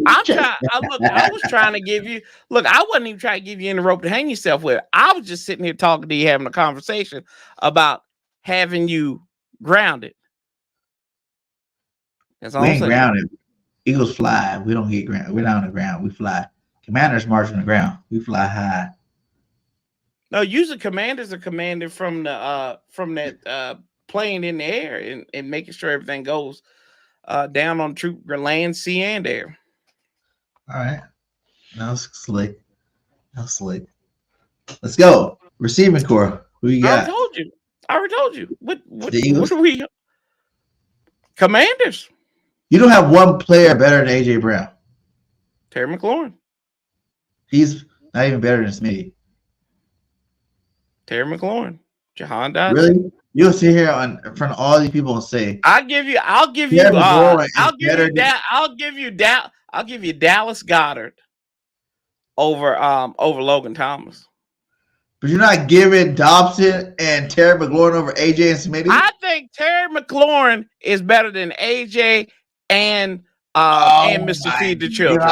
I was trying to give you. Look, I wasn't even trying to give you any rope to hang yourself with. I was just sitting here talking to you, having a conversation about having you grounded. That's all. We ain't grounded. Eagles fly. We don't get grounded. We're not on the ground. We fly. Commanders march on the ground. We fly high. No, usually commanders are commanded from that plane in the air and making sure everything goes down on troop land, sea, and air. All right. That was slick. Let's go. Receiving core. Who you got? I already told you. What are we? Commanders. You don't have one player better than AJ Brown. Terry McLaurin. He's not even better than Smitty. Terry McLaurin. Jahan Dotson. Really? You'll sit here in front of all these people and say, I'll give you Dallas Goddard over Logan Thomas. But you're not giving Dobson and Terry McLaurin over AJ and Smitty? I think Terry McLaurin is better than AJ and Mr. Feed the Children.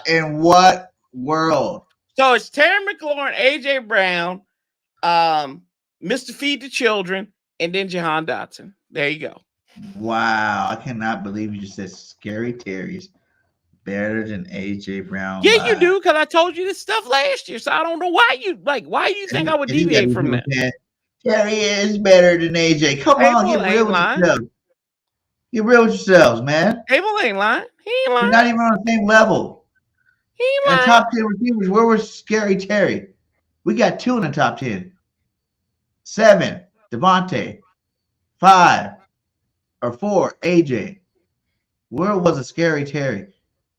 In what world? So it's Terry McLaurin, AJ Brown, Mr. Feed the Children, and then Jahan Dotson. There you go. Wow. I cannot believe you just said Scary Terry's better than AJ Brown. Yeah, you do, because I told you this stuff last year. So I don't know why do you think I would deviate from that? Terry is better than AJ. Come on, get real with yourselves. Get real with yourselves, man. Abel ain't lying. He ain't lying. You're not even on the same level. He ain't lying. The top 10 receivers, where was Scary Terry? We got 2 in the top 10. 7, Devontae. 5, Or 4, AJ. Where was a Scary Terry?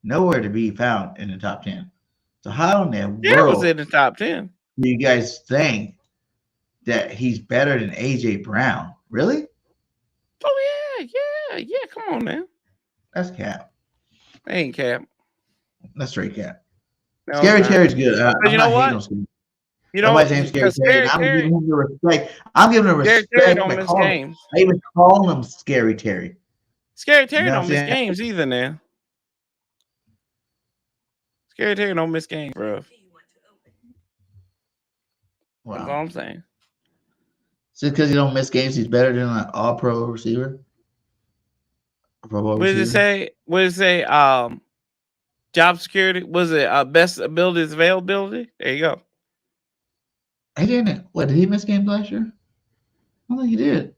Nowhere to be found in the top 10. So how in the Yeah, it was world in the top 10. do you guys think that he's better than AJ Brown? Really? Oh yeah. Come on, man. That's cap. That ain't cap. That's straight cap. No, Scary it's not. Terry's good. But I'm you know not hating what? on Scary. You know, Nobody's saying Scary because Terry. And I'm giving him the respect. I'm giving him Terry respect. don't miss I games. even call him Scary Terry. Scary You Terry know what don't I'm miss saying? games either now. Scary Terry don't miss games, bro. That's all Wow. I'm saying. Just because he don't miss games, he's better than an all-pro receiver. Pro Bowl What does it receiver. say? What does it say? Job security. Was it best abilities availability? There you go. He didn't. What, did he miss games last year? I don't think he did.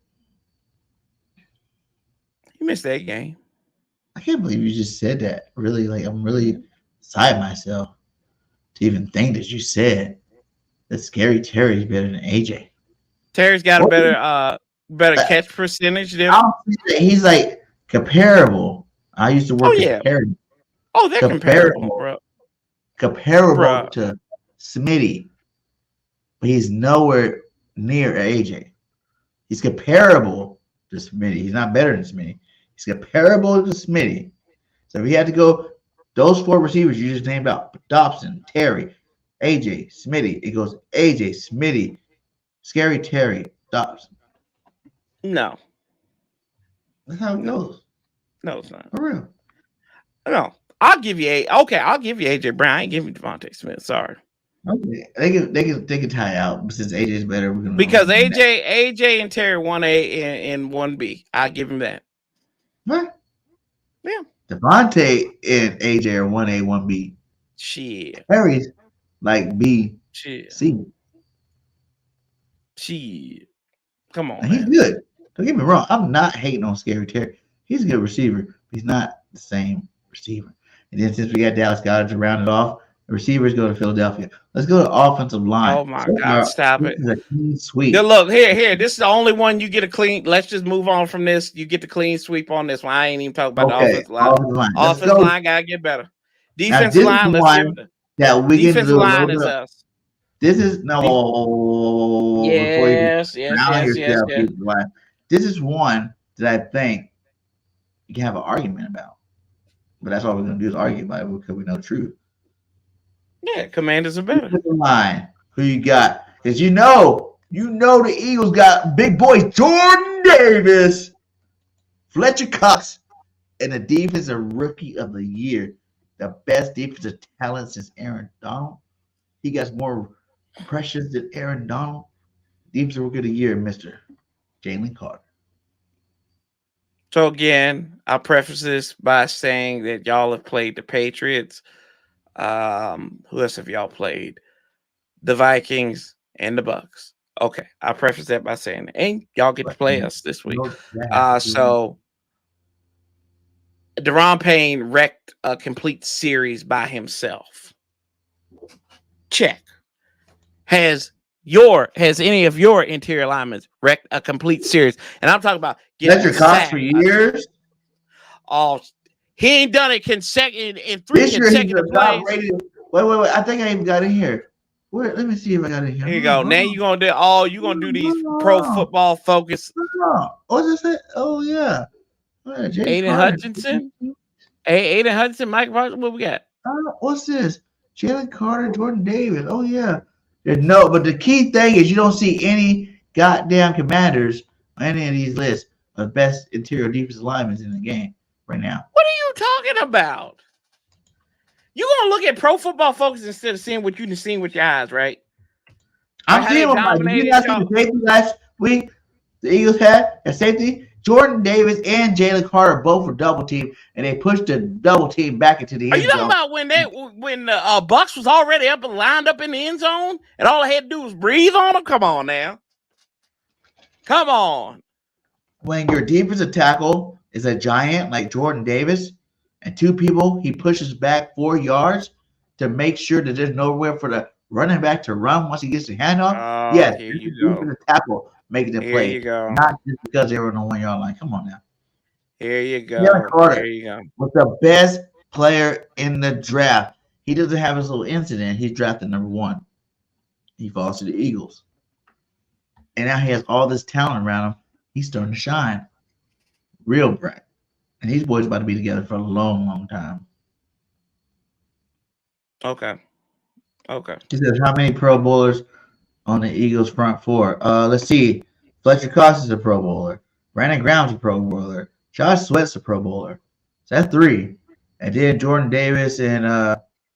He missed that game. I can't believe you just said that. Really, like I'm really beside myself to even think that you said that Scary Terry's better than AJ. Terry's got a better catch percentage than I him. don't think that he's like comparable. I used to work comparable. Oh, they're comparable, bro. Comparable to Smitty, but he's nowhere near AJ. He's comparable to Smitty. He's not better than Smitty. He's comparable to Smitty. So if he had to go, those 4 receivers you just named out, Dobson, Terry, AJ, Smitty, it goes AJ, Smitty, Scary Terry, Dobson. No. That's how it goes. No, it's not. For real. No. I'll give you AJ Brown. I ain't giving you Devontae Smith. Sorry. Okay. They can tie out, but since AJ's better, we're gonna because AJ and Terry 1A and 1B. I'll give him that. What? Yeah. Devontae and AJ are 1A, 1B. Shit. Terry's like B, Shit. C. Shit. Come on. Now, he's good. Don't get me wrong. I'm not hating on Scary Terry. He's a good receiver. But he's not the same receiver. And then since we got Dallas Goddard to round it off, the receivers go to Philadelphia. Let's go to offensive line. Oh my God! Stop it. This is a clean sweep. Good look here. This is the only one you get a clean. Let's just move on from this. You get the clean sweep on this one. I ain't even talking about the offensive line. Offensive line gotta get better. Defensive line. Let's see that we defensive can do line is us. This is no. Yes. This is one that I think you can have an argument about. But that's all we're gonna do is argue about it because we know the truth. Yeah, Commanders are better. Line. Who you got? Because you know the Eagles got big boys Jordan Davis, Fletcher Cox, and the defensive rookie of the year, the best defensive talent since Aaron Donald. He got more pressures than Aaron Donald. Defensive rookie of the year, Mr. Jalen Carter. So again, I'll preface this by saying that y'all have played the Patriots. Who else have y'all played? The Vikings and the Bucks. Okay, I'll preface that by saying, and y'all get to play us this week. So Deron Payne wrecked a complete series by himself. Check. Has any of your interior linemen wrecked a complete series? And I'm talking about Fletcher Cox for years. Oh, he ain't done it in 3 consecutive plays. Wait. I think I even got in here. Wait, let me see if I got in here. Here you go. Now you're gonna do these Pro Football Focus. What's this? Oh yeah. Aiden Hutchinson. Aiden Hutchinson, Mike Parker. What we got? What's this? Jalen Carter, Jordan Davis. Oh yeah. No, but the key thing is you don't see any goddamn Commanders on any of these lists of best interior defensive linemen in the game right now. What are you talking about? You gonna look at Pro Football Focus instead of seeing what you can see with your eyes, right? I'm seeing what the safety last week the Eagles had at safety. Jordan Davis and Jalen Carter both were double teamed, and they pushed the double team back into the end zone. Are you talking about when the Bucks was already up and lined up in the end zone, and all they had to do was breathe on them? Come on now. Come on. When your defensive tackle is a giant like Jordan Davis, and 2 people he pushes back 4 yards to make sure that there's nowhere for the running back to run once he gets the handoff. Yes, here you go. The tackle making the play. You go. Not just because they were on the 1 yard line. Come on now. Here you Jalen go. Carter There you go. was the best player in the draft. He doesn't have his little incident. He's drafted number 1. He falls to the Eagles. And now he has all this talent around him. He's starting to shine. Real bright. And these boys about to be together for a long, long time. Okay. Okay. He says, how many Pro Bowlers on the Eagles front 4? Let's see. Fletcher Cox is a Pro Bowler. Brandon Graham's a Pro Bowler. Josh Sweat's a Pro Bowler. So that's 3. And then Jordan Davis and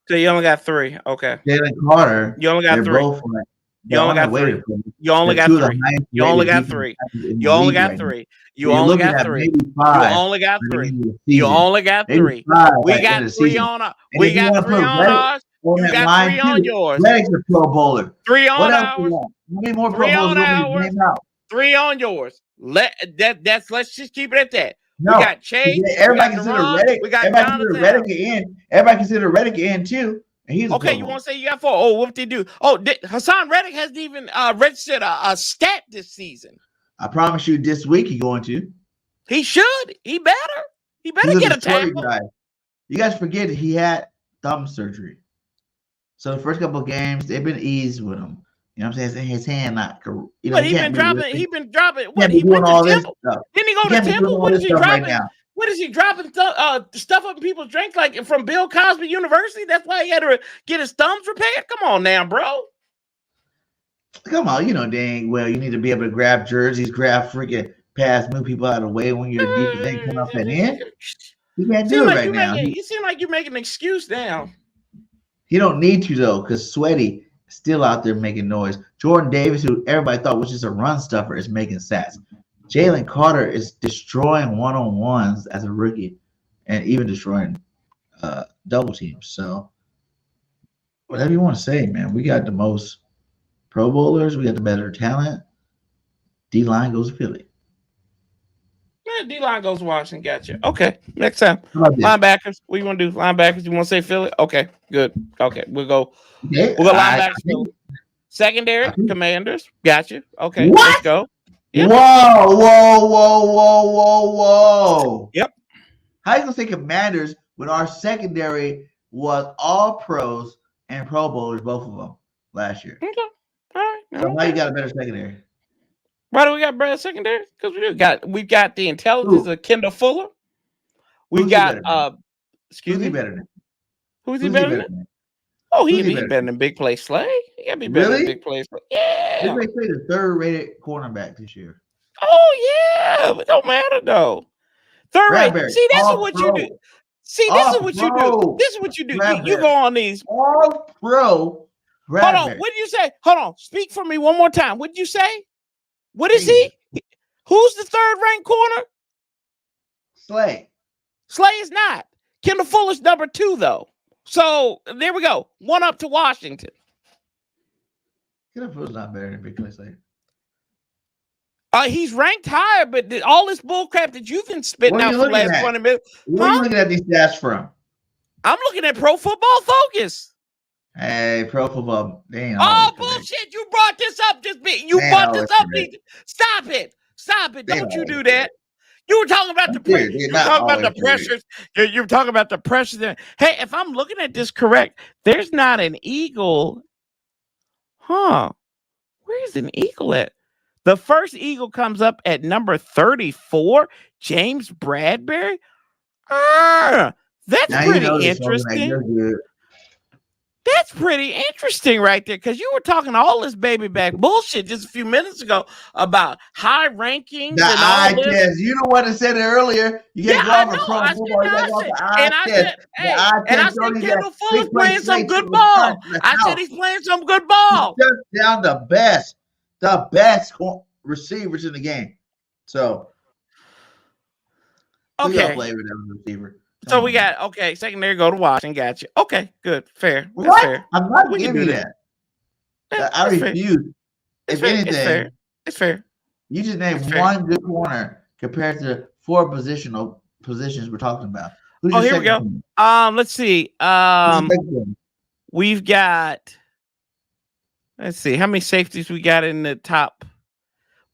So you only got 3. Okay. Jalen Carter. You only got 3. Both You only got 3. You only got 3. You only got 3. You only got 3. You only got 3. You only got 3. You only got 3. We got 3 on our. We got 3 on ours. You got 3 on yours. Reddick's a Pro Bowler. 3 on ours. ours. How many more Pro Bowlers will we name out? 3 on yours. Let's just keep it at that. No, we got Chase. Everybody consider Reddick. We got Jonathan. Everybody consider Reddick in too. And he's okay. You want to say you got 4? Oh, what did they do? Oh, Hassan Reddick hasn't even registered a stat this season. I promise you, this week he's going to. He should. He better. He better get a tackle. Guy. You guys forget he had thumb surgery. So the first couple of games, they've been easy with him. You know what I'm saying? His hand not, you know. But he's been dropping. What he went to Temple? Didn't he go to Temple? What is he dropping? Right now. What is he dropping stuff up in people's drinks like from Bill Cosby University? That's why he had to get his thumbs repaired. Come on now, bro. Come on, you know dang well you need to be able to grab jerseys, grab freaking pass, move people out of the way when you're deep and then come up and in. You can't do it right now. You seem like you're making an excuse now. You don't need to though, because Sweaty is still out there making noise. Jordan Davis, who everybody thought was just a run stuffer, is making stats. Jalen Carter is destroying one-on-ones as a rookie and even destroying double teams. So whatever you want to say, man, we got the most Pro Bowlers. We got the better talent. D-line goes to Philly. Yeah, D-line goes to Washington. Gotcha. Okay, next time. Linebackers. What you want to do? Linebackers. You want to say Philly? Okay, good. Okay, we'll go. Okay. We'll go linebackers. Secondary, Commanders. Gotcha. Okay, what? Let's go. Yep. Whoa. Yep. How you gonna say Commanders when our secondary was all pros and Pro Bowlers, both of them, last year? Okay. All right. So now you got a better secondary. Why do we got better secondary? Because we've got the intelligence of Kendall Fuller. We've got excuse me. Who's he better than? Who's he better than? Oh, he's better than Big Play Slay. He gotta be better than Big Play Slay. Yeah. Big Play the 3rd-rated cornerback this year. Oh yeah, it don't matter though. 3rd-rated. See, this is what you do. See, this is what you do. This is what you do. You go on these. All pro. Hold on. What did you say? Hold on. Speak for me one more time. What did you say? What is he? Who's the 3rd-ranked corner? Slay. Slay is not. Kendall Fuller's number 2 though. So there we go. 1 up to Washington. Kendall Fuller's not better than Big Play Slay. He's ranked higher, but all this bullcrap that you've been spitting out for the last 20 minutes. Where are you looking at these stats from? I'm looking at Pro Football Focus. Hey, Pro Football. Oh, bullshit. You brought this up. You brought this up. Stop it. Don't you do that. You were talking about the pressures. You were talking about the pressures. You were talking about the pressures. Hey, if I'm looking at this correct, there's not an Eagle. Huh. Where's an Eagle at? The first Eagle comes up at number 34, James Bradbury. That's pretty interesting. That's pretty interesting right there, because you were talking all this baby back bullshit just a few minutes ago about high rankings and all this. Test. You know what I said earlier. You get I said Kendall Fuller's playing some good ball. I said he's playing some good ball. He's just down the best receivers in the game. So, okay. Play with that receiver. So we got secondary go to Washington. Got you. Okay, good, fair. That's what? Fair. I'm not giving you that. I refuse. If anything, it's fair. You just named one good corner compared to 4 positions we're talking about. Here we go. Let's see. We've got. Let's see how many safeties we got in the top.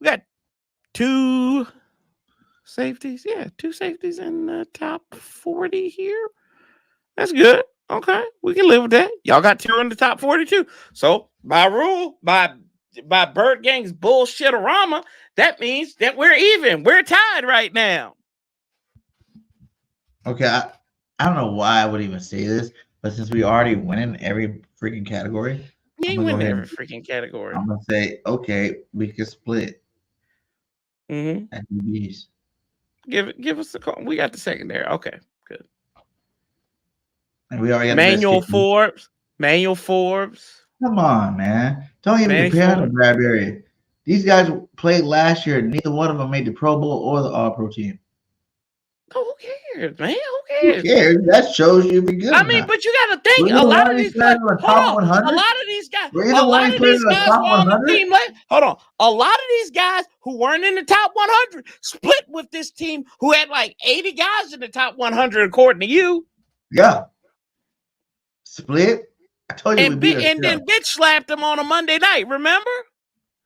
We got 2. safeties. Yeah, 2 safeties in the top 40 here. That's good. Okay, we can live with that. Y'all got 2 in the top 42. So by rule, by Bird Gang's bullshit-orama, that means that we're even. We're tied right now. Okay, I don't know why I would even say this, but since we already winning every freaking category, You ain't I'm gonna winning go every ahead freaking category. I'm gonna say, okay, we can split Mm-hmm. at DBs. Give us the call. We got the secondary. Okay, good. And we already got Manuel the best Forbes. Come on, man. Don't even Manny compare Forbes. them to Bradbury. These guys played last year. Neither one of them made the Pro Bowl or the All-Pro team. Oh, who cares, man? Who Who cares? cares? That shows you if you're good I or mean, not. but you got to think Were a either lot one of of these these guys players. in the Hold top on, 100? a lot of these guys. Were A either one lot of of these players these in the guys top were on the 100? team. Hold on, a lot of these guys who weren't in the top 100 split with this team who had like 80 guys in the top 100, according to you. Yeah. Split. I told you we And beat us. then bitch slapped them on a Monday night. Remember?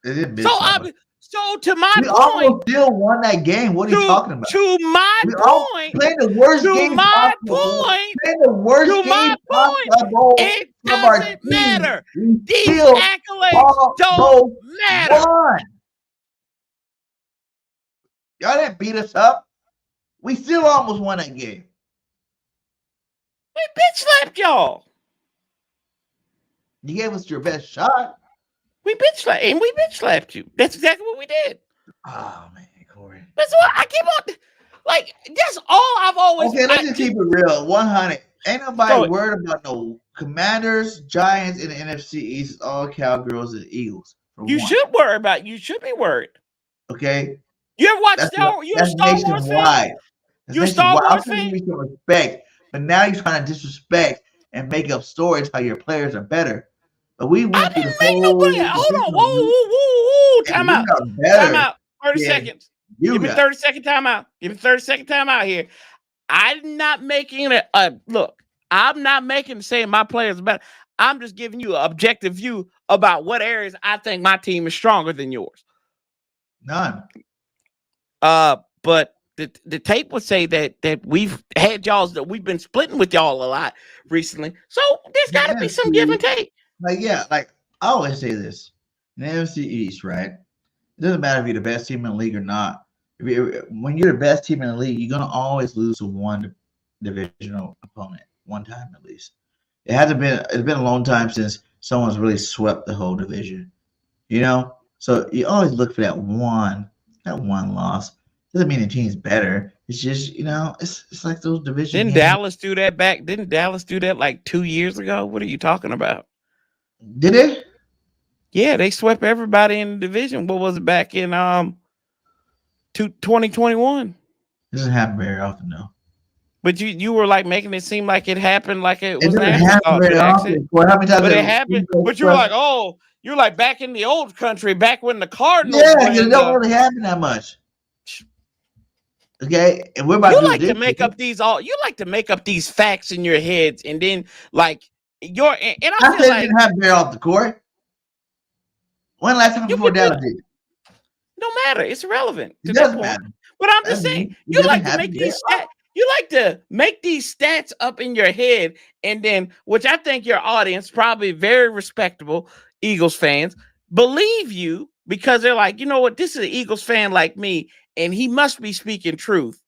They did bitch slap us. So to my We point, almost still won that game. What are you talking about? to my We all point, played the worst game possible. Playing the worst game possible it from our doesn't team. matter. We These still accolades don't matter. won. Y'all didn't beat us up. We still almost won that game. We bitch slapped y'all. You gave us your best shot. We bitch slapped you. That's exactly what we did. Oh man, Corey. That's what I keep on. Like that's all I've always. Okay, let's just keep it real. 100. Ain't nobody So- worried about no Commanders, Giants, and the NFC East. It's all Cowgirls and Eagles. You should worry about. You should be worried. Okay. You ever watch That's Star? You a Star Wars fan? nationwide. You a Star I'm Wars trying to fan? give you some respect, but now you're trying to disrespect and make up stories how your players are better. But we I went through didn't the make no whole. play. Hold on. Whoa. Time out. Time out. 30 seconds. Give me 30-second timeout. Give me 30-second timeout here. I'm not making it. Look, I'm not making saying my players are better. I'm just giving you an objective view about what areas I think my team is stronger than yours. None. But the tape would say that we've had y'all's that we've been splitting with y'all a lot recently. So there's got to be some give and take. Like I always say this: in the NFC East, right? It doesn't matter if you're the best team in the league or not. When you're the best team in the league, you're gonna always lose to one divisional opponent, one time at least. It's been a long time since someone's really swept the whole division. You know, so you always look for that one loss. Doesn't mean the team's better. It's just it's like those division. Didn't Dallas do that back? Didn't Dallas do that like 2 years ago? What are you talking about? Did they? Yeah, they swept everybody in the division. What was it back in 2021? It doesn't happen very often, though. But you were like making it seem like it happened, like it was an afterthought. But it happened. But you were like, oh, you're like back in the old country, back when the Cardinals. Yeah, because it don't really happen that much. Okay, and we're about you to like to make up these you like to make up these facts in your heads, and then like and I feel like it didn't happen very often, Corey. When last time before Dallas did? No matter, it's irrelevant. It doesn't matter. But I'm just saying, you like to make these stats. You like to make these stats up in your head, and then, which I think your audience, probably very respectable Eagles fans, believe you because they're like, you know what, this is an Eagles fan like me, and he must be speaking truth.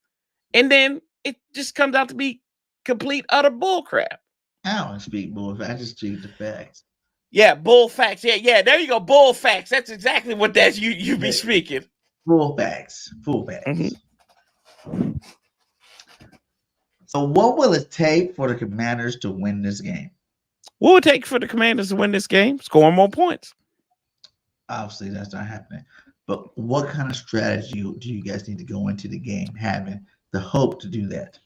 And then it just comes out to be complete, utter bull crap. I don't speak bull. I just speak the facts. Yeah, bull facts. Yeah, there you go. Bull facts. That's exactly what you be speaking. Full facts. Mm-hmm. So what will it take for the Commanders to win this game? What would it take for the Commanders to win this game? Score more points. Obviously, that's not happening. But what kind of strategy do you guys need to go into the game having the hope to do that?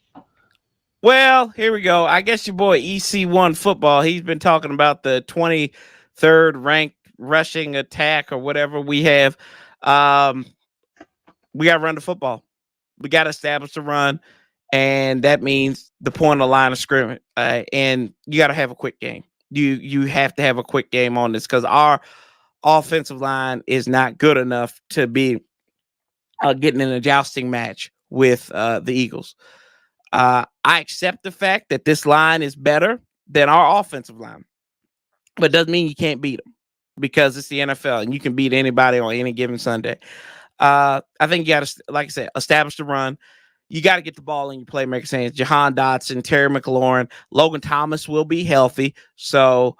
Well, here we go. I guess your boy EC1 Football, he's been talking about the 23rd ranked rushing attack or whatever we have. We got to run the football. We got to establish the run, and that means the point of line of scrimmage. And you got to have a quick game. You have to have a quick game on this because our offensive line is not good enough to be getting in a jousting match with the Eagles. I accept the fact that this line is better than our offensive line, but it doesn't mean you can't beat them because it's the NFL and you can beat anybody on any given Sunday. I think you got to, like I said, establish the run. You got to get the ball in your playmakers' hands. Jahan Dotson, Terry McLaurin, Logan Thomas will be healthy. So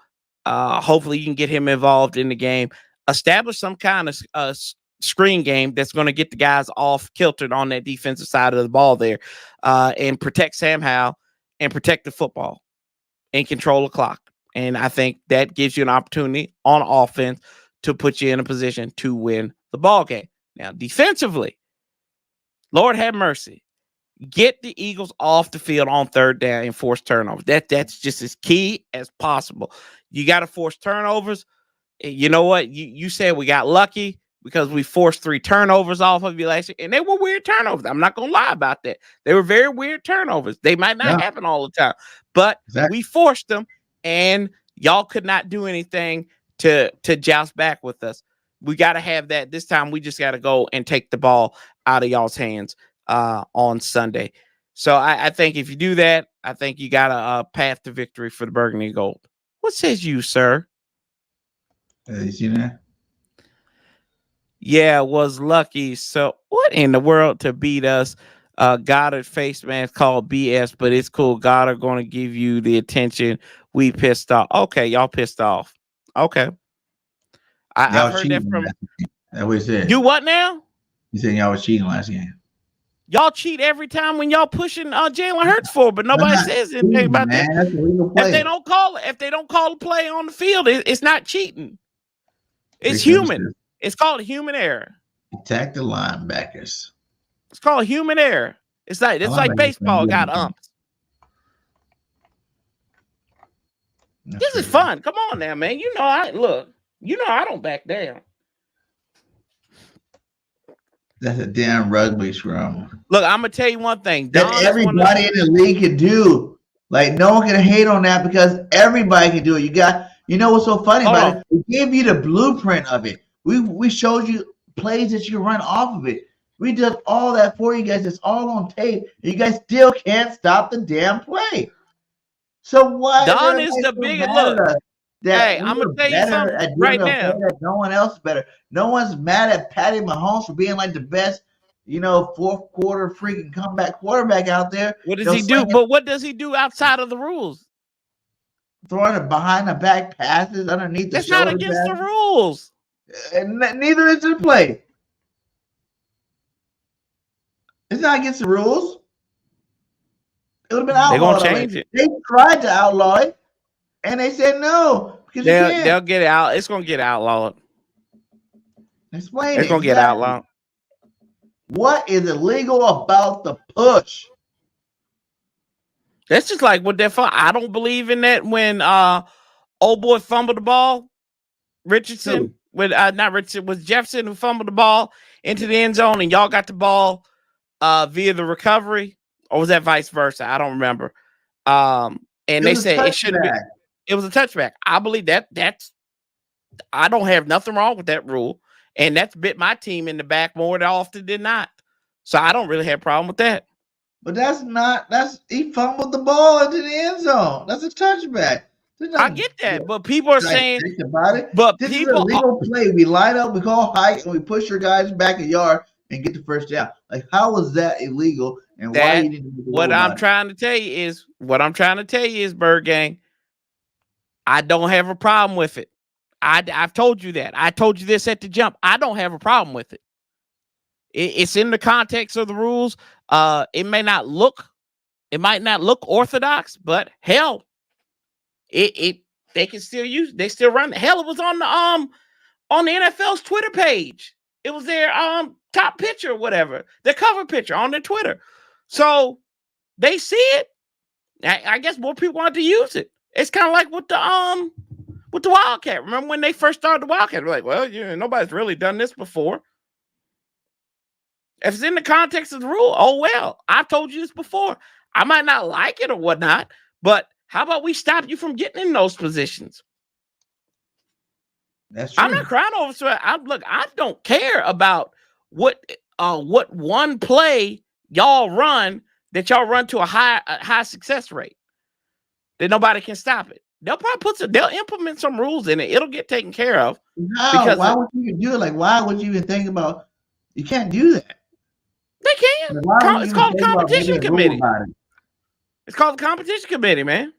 hopefully you can get him involved in the game. Establish some kind of screen game that's going to get the guys off kiltered on that defensive side of the ball there, and protect Sam Howell and protect the football and control the clock. And I think that gives you an opportunity on offense to put you in a position to win the ball game. Now, defensively, Lord have mercy. Get the Eagles off the field on third down and force turnovers. That's just as key as possible. You got to force turnovers. You know what? You said we got lucky because we forced 3 turnovers off of you last year, and they were weird turnovers. I'm not going to lie about that. They were very weird turnovers. They might not happen all the time, but we forced them, and y'all could not do anything to joust back with us. We got to have that. This time we just got to go and take the ball out of y'all's hands on Sunday. So I think if you do that, I think you got a path to victory for the Burgundy and Gold. What says you, sir? You see that? Yeah, was lucky. So what in the world to beat us? Goddard face mask called BS, but it's cool. Goddard going to give you the attention. We pissed off. Okay, y'all pissed off. Okay. I've heard that from. That's what he said. You what now? He said y'all was cheating last game. Y'all cheat every time when y'all pushing Jalen Hurts forward, but nobody says anything about that. If they don't call the play on the field, it's not cheating. It's human. It's called human error. Attack the linebackers. It's called human error. It's like baseball got umps. This is fun. Come on now, man. You know I don't back down. That's a damn rugby scrum. Look, I'm gonna tell you one thing. That everybody in the league can do. Like no one can hate on that because everybody can do it. You know what's so funny about it? We gave you the blueprint of it. We showed you plays that you run off of it. We did all that for you guys. It's all on tape. You guys still can't stop the damn play. So why? Don is the biggest look. Hey, I'm gonna tell you something right now. No one else is better. No one's mad at Patty Mahomes for being like the best, fourth quarter freaking comeback quarterback out there. What does he do? But what does he do outside of the rules? Throwing it behind the back passes underneath the shoulder. That's not against the rules. And neither is the play. It's not against the rules. It would have been outlawed. They're gonna change it. They tried to outlaw it, and they said no. They'll get it out. It's gonna get outlawed. Explain it's gonna get outlawed. What is illegal about the push? That's just like what they're for. I don't believe in that when old boy fumbled the ball. Richardson not Richardson, was Jefferson who fumbled the ball into the end zone, and y'all got the ball via the recovery, or was that vice versa? I don't remember. And they said it shouldn't be. It was a touchback. I believe that's. I don't have nothing wrong with that rule, and that's bit my team in the back more often than not. So I don't really have a problem with that. But he fumbled the ball into the end zone. That's a touchback. I get that, but people are saying about it. But this is a legal play. We line up, we call height, and we push your guys back a yard and get the first down. Like, how was that illegal? And why you need to what I'm trying to tell you is, Bird Gang, I don't have a problem with it. I've told you that. I told you this at the jump. I don't have a problem with it. It's in the context of the rules. It might not look orthodox, but hell, they can still use. They still run. Hell, it was on the NFL's Twitter page. It was their top picture, or whatever, their cover picture on their Twitter. So they see it. I guess more people want to use it. It's kind of like with the Wildcat. Remember when they first started the Wildcat? We're like, well, nobody's really done this before. If it's in the context of the rule, oh well. I've told you this before. I might not like it or whatnot, but how about we stop you from getting in those positions? That's true. I'm not crying over it. I don't care about what one play y'all run to a high success rate that nobody can stop it. They'll probably they'll implement some rules in it. It'll get taken care of. No, why would you even do it? Like, why would you even think about? You can't do that. They can. Like, why would you It's even called think about competition making a rule committee. about it? It's called the competition committee, man.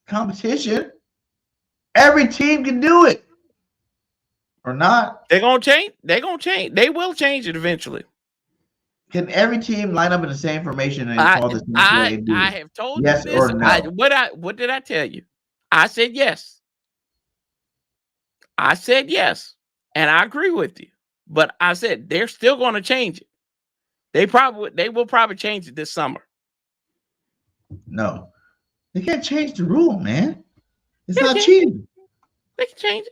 Competition. Every team can do it, or not. They're gonna change. They're gonna change. They will change it eventually. Can every team line up in the same formation and call the same play and do I it? have told Yes you this. or no? What did I tell you? I said yes. I said yes, and I agree with you. But I said they're still going to change it. They will probably change it this summer. No, they can't change the rule, man. It's They not can. cheating. They can change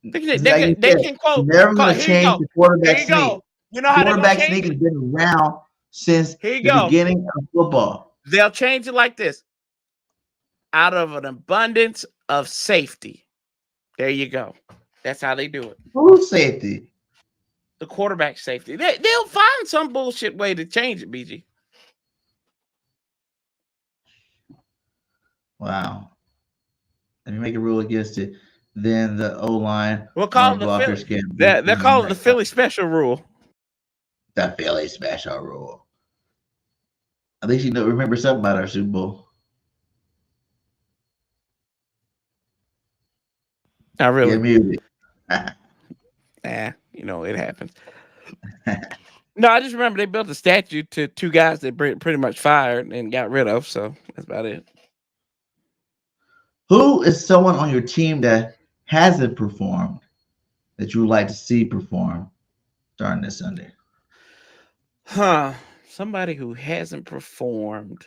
it. They can quote. Never going to Here you change go. the quarterback Here you sneak. go. You know how they're going to Quarterback change sneak it? has been around since Here you the go. beginning of football. They'll change it like this. Out of an abundance of safety. There you go. That's how they do it. Who's safety? The quarterback safety. They'll find some bullshit way to change it, BG. Wow. If you make a rule against it, then the O-line We'll call it the blockers Philly. can They'll call it the Philly special rule. The Philly special rule. At least you know remember something about our Super Bowl. Not really. Get muted. You know, it happens. No, I just remember they built a statue to two guys that pretty much fired and got rid of. So that's about it. Who is someone on your team that hasn't performed that you would like to see perform starting this Sunday? Somebody who hasn't performed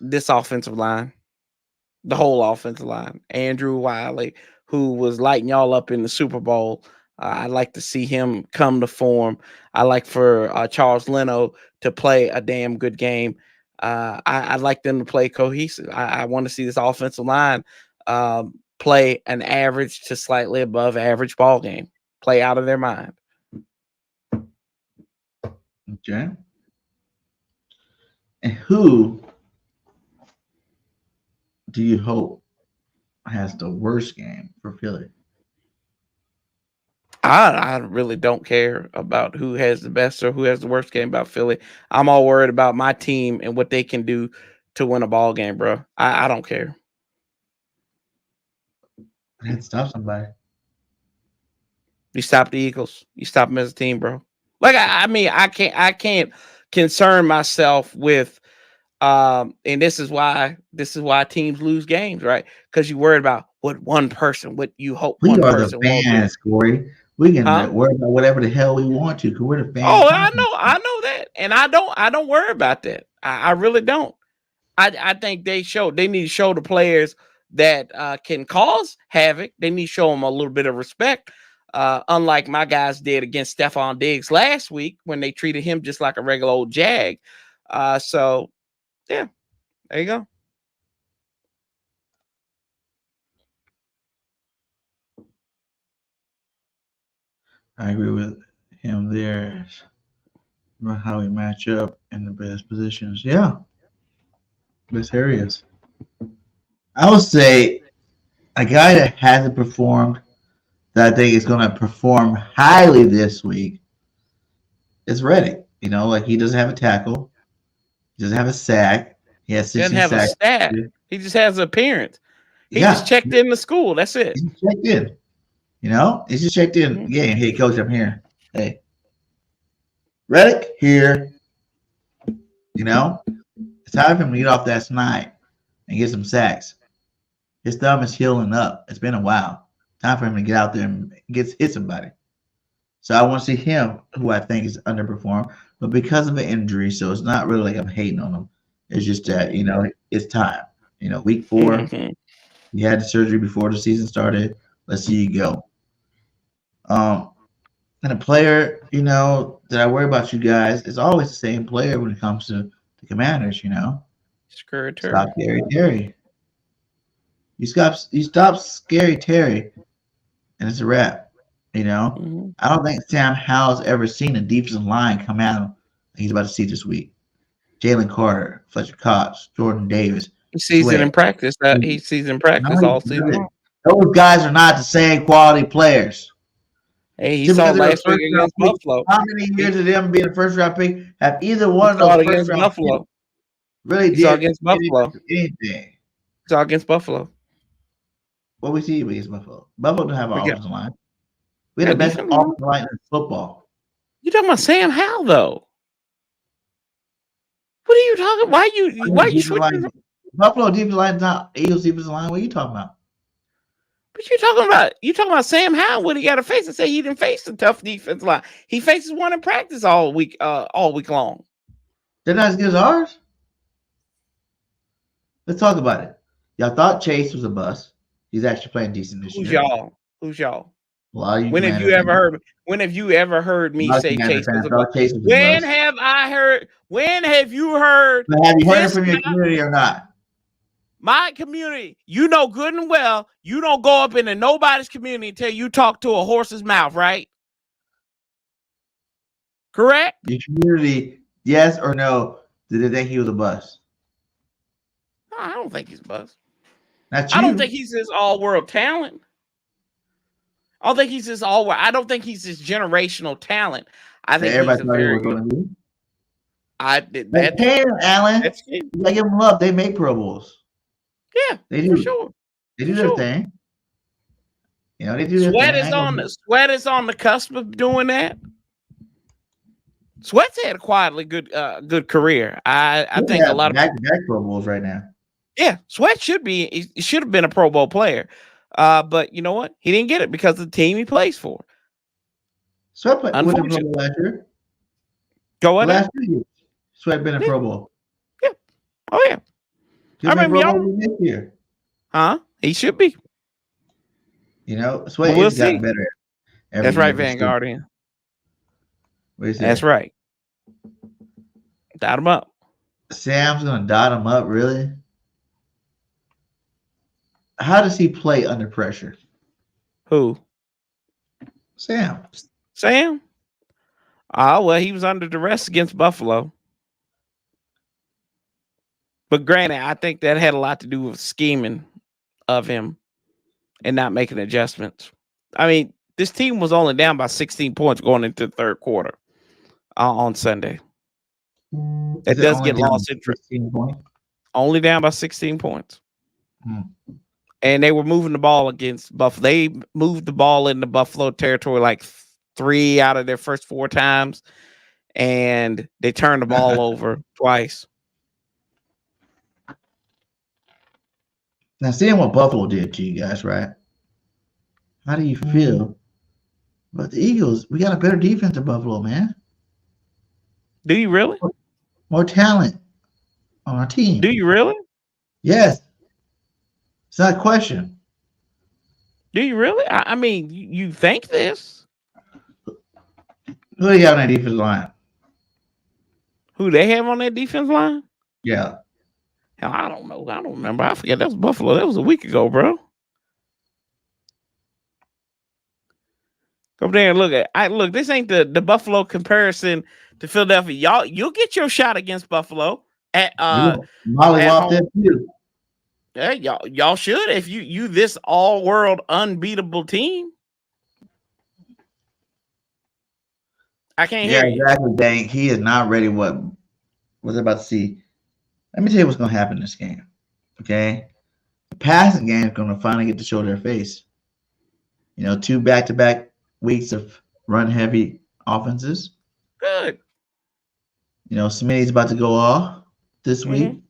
this offensive line, the whole offensive line. Andrew Wiley, who was lighting y'all up in the Super Bowl. I'd like to see him come to form. I like for Charles Leno to play a damn good game. I'd like them to play cohesive. I want to see this offensive line play an average to slightly above average ball game. Play out of their mind. Okay. And who do you hope has the worst game for Philly? I really don't care about who has the best or who has the worst game about Philly. I'm all worried about my team and what they can do to win a ball game, bro. I don't care. I had to stop somebody. You stop the Eagles. You stop them as a team, bro. Like I mean, I can't concern myself with and this is why teams lose games, right? Because you worried about what one person, what you hope We one are person the fans, Corey. We can worry about whatever the hell we want to because we're the fans. Oh, I know that. And I don't worry about that. I really don't. I think they need to show the players that can cause havoc. They need to show them a little bit of respect. Unlike my guys did against Stephon Diggs last week when they treated him just like a regular old jag. So, yeah, there you go. I agree with him there about how we match up in the best positions. Yeah, best areas. I would say a guy that hasn't performed that I think is going to perform highly this week is Reddick. You know, like he doesn't have a tackle, he doesn't have a sack. He has 16 doesn't have sacks. a stat. He just has an appearance. He just checked in the school. That's it. He just checked in. You know, he just checked in. Mm-hmm. Yeah, hey, coach, I'm here. Hey, Reddick here. You know, it's time for him to get off that snide and get some sacks. His thumb is healing up. It's been a while. Time for him to get out there and hit somebody. So I want to see him, who I think is underperformed, but because of an injury, so it's not really like I'm hating on him. It's just that, you know, it's time. You know, week 4, Mm-hmm. he had the surgery before the season started. Let's see you go. And a player, you know, that I worry about you guys is always the same player when it comes to the Commanders, you know. Stop Scary Terry. You stop Scary Terry, and it's a wrap. You know, Mm-hmm. I don't think Sam Howell's ever seen a defensive line come at him like he's about to see this week. Jalen Carter, Fletcher Cox, Jordan Davis, He sees it in Sweat. practice. He sees in practice all season long. Those guys are not the same quality players. Hey, he Just saw because they were last week first round against pick, Buffalo. how many years of them being a first round pick have either He one of saw those it first against round Buffalo. picks really He saw did against Buffalo. anything? He saw against Buffalo. What we see against Buffalo? Buffalo don't have an Yeah. offensive line. We had the best defensive line. offensive line in football. You talking about Sam Howell though? What are you talking? Why you Defensive switching? line- Buffalo defensive line is not Eagles defensive line. What are you talking about? What you talking about? You talking about Sam Howell when he got to face and say he didn't face a tough defense line. He faces one in practice all week long. They're not as good as ours. Let's talk about it. Y'all thought Chase was a bust. He's actually playing decent this Who's year. y'all? Who's y'all? A lot of you When have you ever heard? When have you ever heard me say Chase was a bust? When have I heard? When have you heard? But have you heard it from your community or not? My community, you know good and well, you don't go up into nobody's community until you talk to a horse's mouth, right? Correct? Your community, yes or no, did they think he was a bust? No, I don't think he's a bust. Not you. I don't think he's this all-world talent. I don't think he's this all-world. I don't think he's this generational talent. I think he's a very good. I did that. Alan, you gotta give them love. They make Pro Bowls. Yeah, they do. For sure. They do their thing. You know, they do their Sweat thing. Sweat is on the cusp of doing that. Sweat's had a quietly good career. I think a lot of back-to-back Pro Bowls right now. Yeah, Sweat should have been a Pro Bowl player. But you know what? He didn't get it because of the team he plays for. Sweat played with the Pro Bowl last year. Go ahead. Last 2 years. Sweat been a Pro Bowl. Yeah. Oh yeah. I remember y'all this year. Huh? He should be. You know, Sweat we'll gotten better. That's right, Vanguardian. That's right. Dot him up. Sam's gonna dot him up, really? How does he play under pressure? Who? Sam. Well, he was under duress against Buffalo. But granted, I think that had a lot to do with scheming of him and not making adjustments. I mean, this team was only down by 16 points going into the third quarter on Sunday. It does get lost interest. Only down by 16 points. And they were moving the ball against Buffalo. They moved the ball into Buffalo territory like 3 out of their first 4 times. And they turned the ball over twice. Now, seeing what Buffalo did to you guys, right? How do you feel? But the Eagles, we got a better defense than Buffalo, man. Do you really? More talent on our team. Do you really? Yes. It's not a question. Do you really? I mean, you think this? Who do you have on that defense line? Who they have on that defense line? Yeah. Hell, I don't know. I don't remember. I forget. That was Buffalo. That was a week ago, bro. Go there and look at. Look. This ain't the Buffalo comparison to Philadelphia. You'll get your shot against Buffalo at Mollywop them too. Yeah, y'all should if you this all world unbeatable team. I can't hear you. Exactly, dang. He is not ready. What was I about to see? Let me tell you what's going to happen in this game. Okay, the passing game is going to finally get to show their face. You know, 2 back-to-back weeks of run-heavy offenses. Good. You know, Smitty's about to go off this week.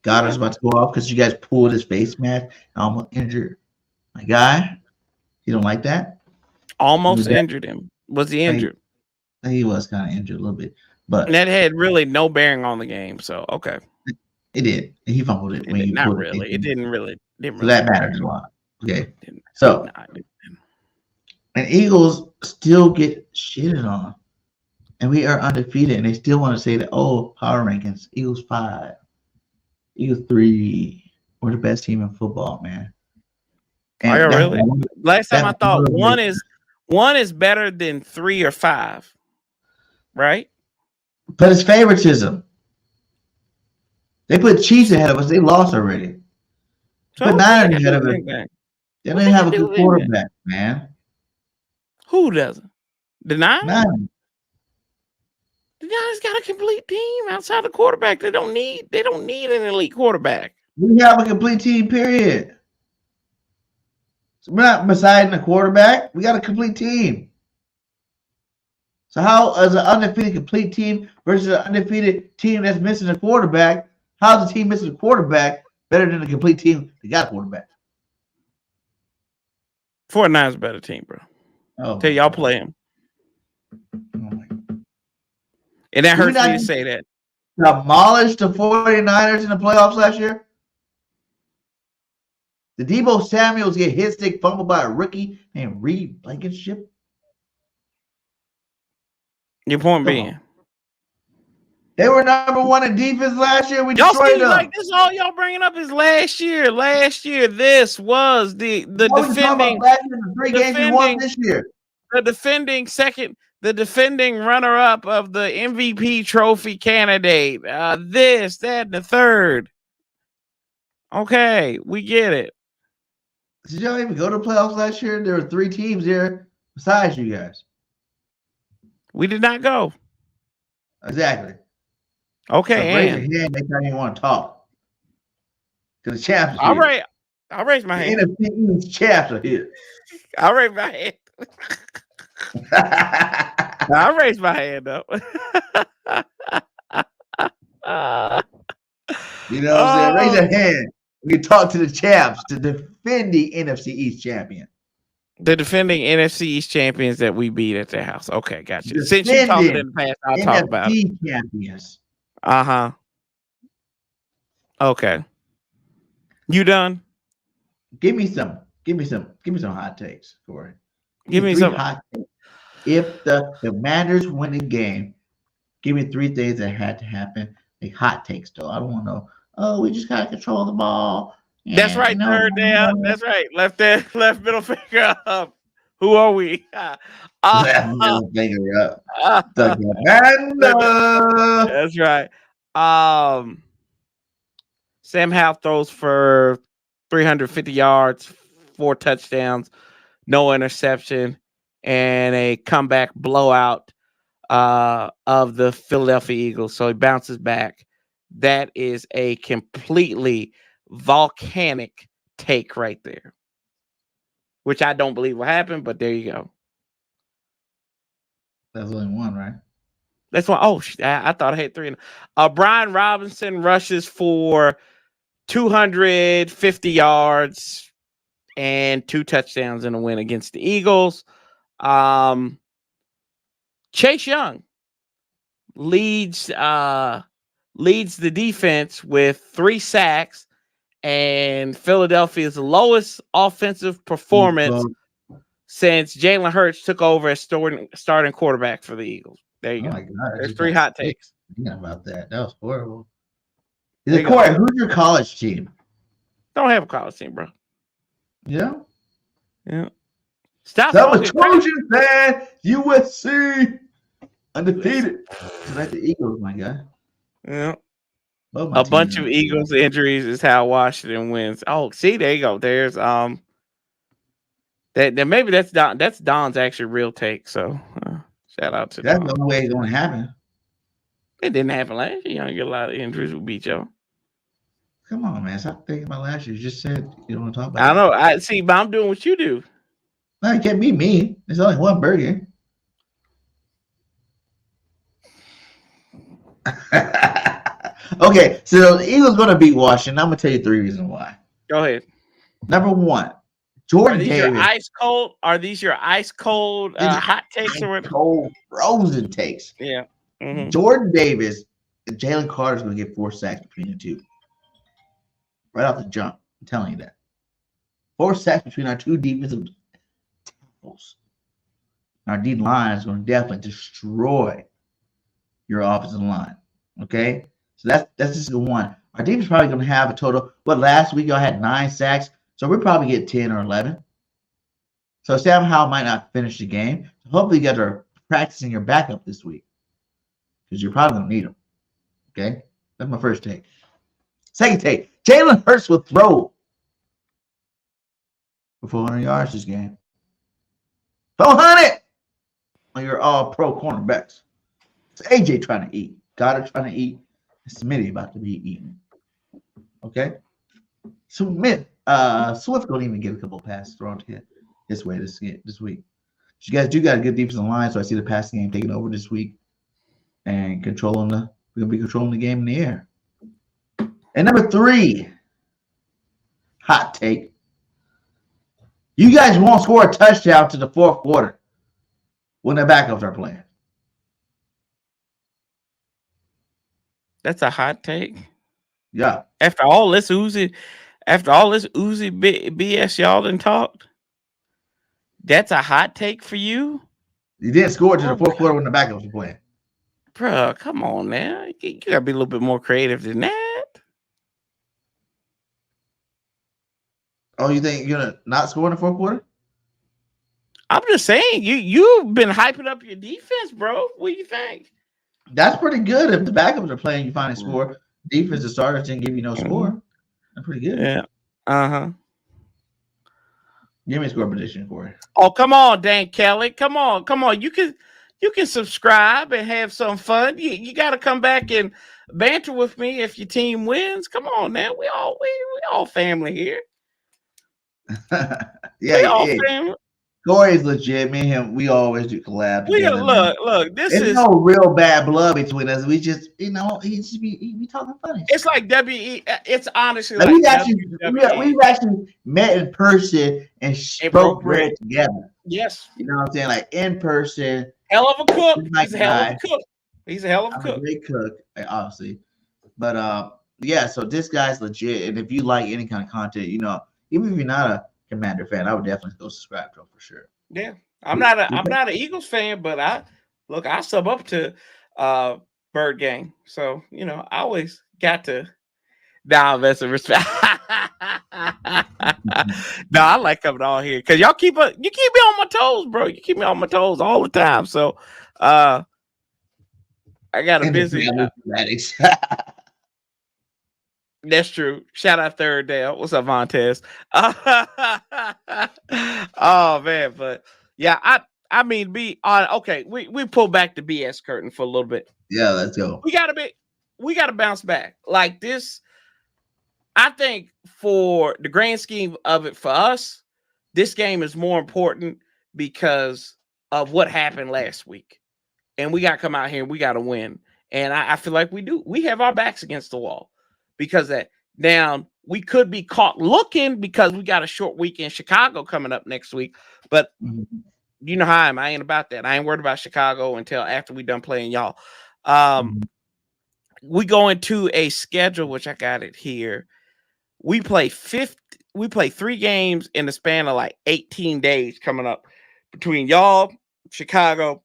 Goddard's about to go off because you guys pulled his face mask and almost injured my guy. You don't like that? Almost injured him. Was he injured? He was kind of injured a little bit, but that had really no bearing on the game. So okay, it did. He fumbled it. Not really. It didn't really. So that matters a lot. Okay, so and Eagles still get shitted on, and we are undefeated, and they still want to say that power rankings. Eagles 5, Eagles 3. We're the best team in football, man. And really? Last time I thought one 1 is better than 3 or 5, right? But it's favoritism. They put Chiefs ahead of us. They lost already. So Put what that Niners got to ahead do of with us. anything? They What don't that have got a to do good with anything? quarterback, man. Who doesn't? The Niners? Niners. The Niners got a complete team outside the quarterback. They don't need an elite quarterback. We have a complete team, period. So we're not deciding a quarterback. We got a complete team. So how is an undefeated complete team versus an undefeated team that's missing a quarterback? How's the team missing a quarterback better than a complete team that got a quarterback? 49ers better team, bro. Oh, Tell y'all play him. oh my God. And that Did we hurts me not to say that. demolish the 49ers in the playoffs last year? Did Debo Samuels get hit stick fumbled by a rookie named Reed Blankenship? Your point Come being. on. They were number 1 in defense last year. We Y'all destroyed see, them. like this all y'all bringing up is last year. Last year, this was the What we talking about last year, the 3 games we won this year? the defending runner-up of the MVP trophy candidate. This, that, and the third. Okay, we get it. Did y'all even go to playoffs last year? There were 3 teams there besides you guys. We did not go. Exactly. Okay, So raise and your hand next time you want to talk. Because the champs are all here. right. I'll raise my The hand. NFC East champs are here. I'll raise my hand. I'll raise my hand up. You know what I'm saying? Raise your hand. We can talk to the champs, the defending NFC East champion. The defending NFC East champions that we beat at their house. Okay, gotcha. Since you talked in the past, I'll talk about it. NFC champions. Uh-huh. Okay. You done? Give me some hot takes, Corey. Give me 3 some hot takes. If the Commanders win the game, give me 3 things that had to happen. Like hot takes, though. I don't want to know. Oh, we just gotta control the ball. That's right, third down. That's right. Left middle finger up. Who are we? Left middle finger up. The Commander. That's right. Sam Howell throws for 350 yards, 4 touchdowns, no interception, and a comeback blowout of the Philadelphia Eagles. So he bounces back. That is a completely volcanic take right there, which I don't believe will happen, but there you go. That's only 1, right? That's one. Oh, I thought I had 3. Brian Robinson rushes for 250 yards and 2 touchdowns in a win against the Eagles. Chase Young leads the defense with 3 sacks and Philadelphia's lowest offensive performance since Jalen Hurts took over as starting quarterback for the Eagles. There you go. My God, there's 3 hot takes. About that. That was horrible. Is it Corey? Who's your college team? Don't have a college team, bro. Yeah. Yeah. Stop. That was Trojan fan. USC undefeated. Like the Eagles, my guy. Yeah. A bunch of Eagles injuries is how Washington wins. Oh, see, there you go. There's that maybe that's Don's actually real take. So shout out to that's Don. the only way it's gonna happen. It didn't happen last year. You don't get a lot of injuries. We beat y'all. Come on, man. Stop thinking about last year. You just said you don't want to talk about I know. I see, but I'm doing what you do. No, it can't be me. There's only 1 burger. Okay, so the Eagles going to beat Washington. I'm going to tell you 3 reasons why. Go ahead. Number 1, Jordan Davis. Your ice cold? Are these your ice cold hot takes or cold frozen takes? Yeah. Mm-hmm. Jordan Davis and Jalen Carter's going to get 4 sacks between the 2. Right off the jump. I'm telling you that. 4 sacks between our 2 defensive tackles. Our D line is going to definitely destroy your offensive line. Okay? So that's just the 1. Our defense is probably going to have a total. Last week y'all had 9 sacks. So we'll probably get 10 or 11. So Sam Howell might not finish the game. So hopefully you guys are practicing your backup this week because you're probably gonna need them. Okay, that's my first take. Second take: Jalen Hurts will throw for 400 yards this game. 400 on your all-pro cornerbacks. It's AJ trying to eat. Goddard trying to eat. And Smitty about to be eating. Okay. Swift don't even get a couple passes thrown to his way this week. You guys do got a good defensive line, so I see the passing game taking over this week and we're gonna be controlling the game in the air. And number 3, hot take. You guys won't score a touchdown to the fourth quarter when the backups are playing. That's a hot take. Yeah. After all this Uzi BS y'all done talked, that's a hot take for you? You didn't score to the fourth quarter when the backups were playing. Bro, come on now. You gotta be a little bit more creative than that. Oh, you think you're gonna not score in the fourth quarter? I'm just saying, you've been hyping up your defense, bro. What do you think? That's pretty good. If the backups are playing, you finally score. Defense, the starters didn't give you no score. That's pretty good. Yeah. Uh-huh. Give me a score prediction for it. Oh, come on, Dan Kelly. Come on. You can subscribe and have some fun. You got to come back and banter with me if your team wins. Come on, man. We all family here. Yeah. Family. Corey's legit. Me and him, we always do collab together. Look. There's no real bad blood between us. We just, he be talking funny. It's like WE. It's honestly like we've actually met in person and broke bread together. Yes. You know what I'm saying? Like in person. Hell of a cook. He's a hell of a cook. He's a hell of a cook. A great cook, obviously. But yeah, so this guy's legit. And if you like any kind of content, even if you're not a Commander fan, I would definitely go subscribe to him for sure. Yeah. I'm not an Eagles fan, but I sub up to Bird Gang. So, I always got to invest in respect. No, I like coming on here because y'all keep me on my toes, bro. You keep me on my toes all the time. So I got a busy That's true. Shout out Third Dale. What's up, Montez? Oh man, but yeah, I mean, okay. We pull back the BS curtain for a little bit. Yeah, let's go. We gotta bounce back like this. I think for the grand scheme of it, for us, this game is more important because of what happened last week, and we got to come out here and we got to win. And I feel like we do. We have our backs against the wall. Because that now we could be caught looking because we got a short week in Chicago coming up next week. But you know how I am. I ain't about that. I ain't worried about Chicago until after we done playing y'all. We go into a schedule, which I got it here. We play 3 games in the span of like 18 days coming up between y'all, Chicago,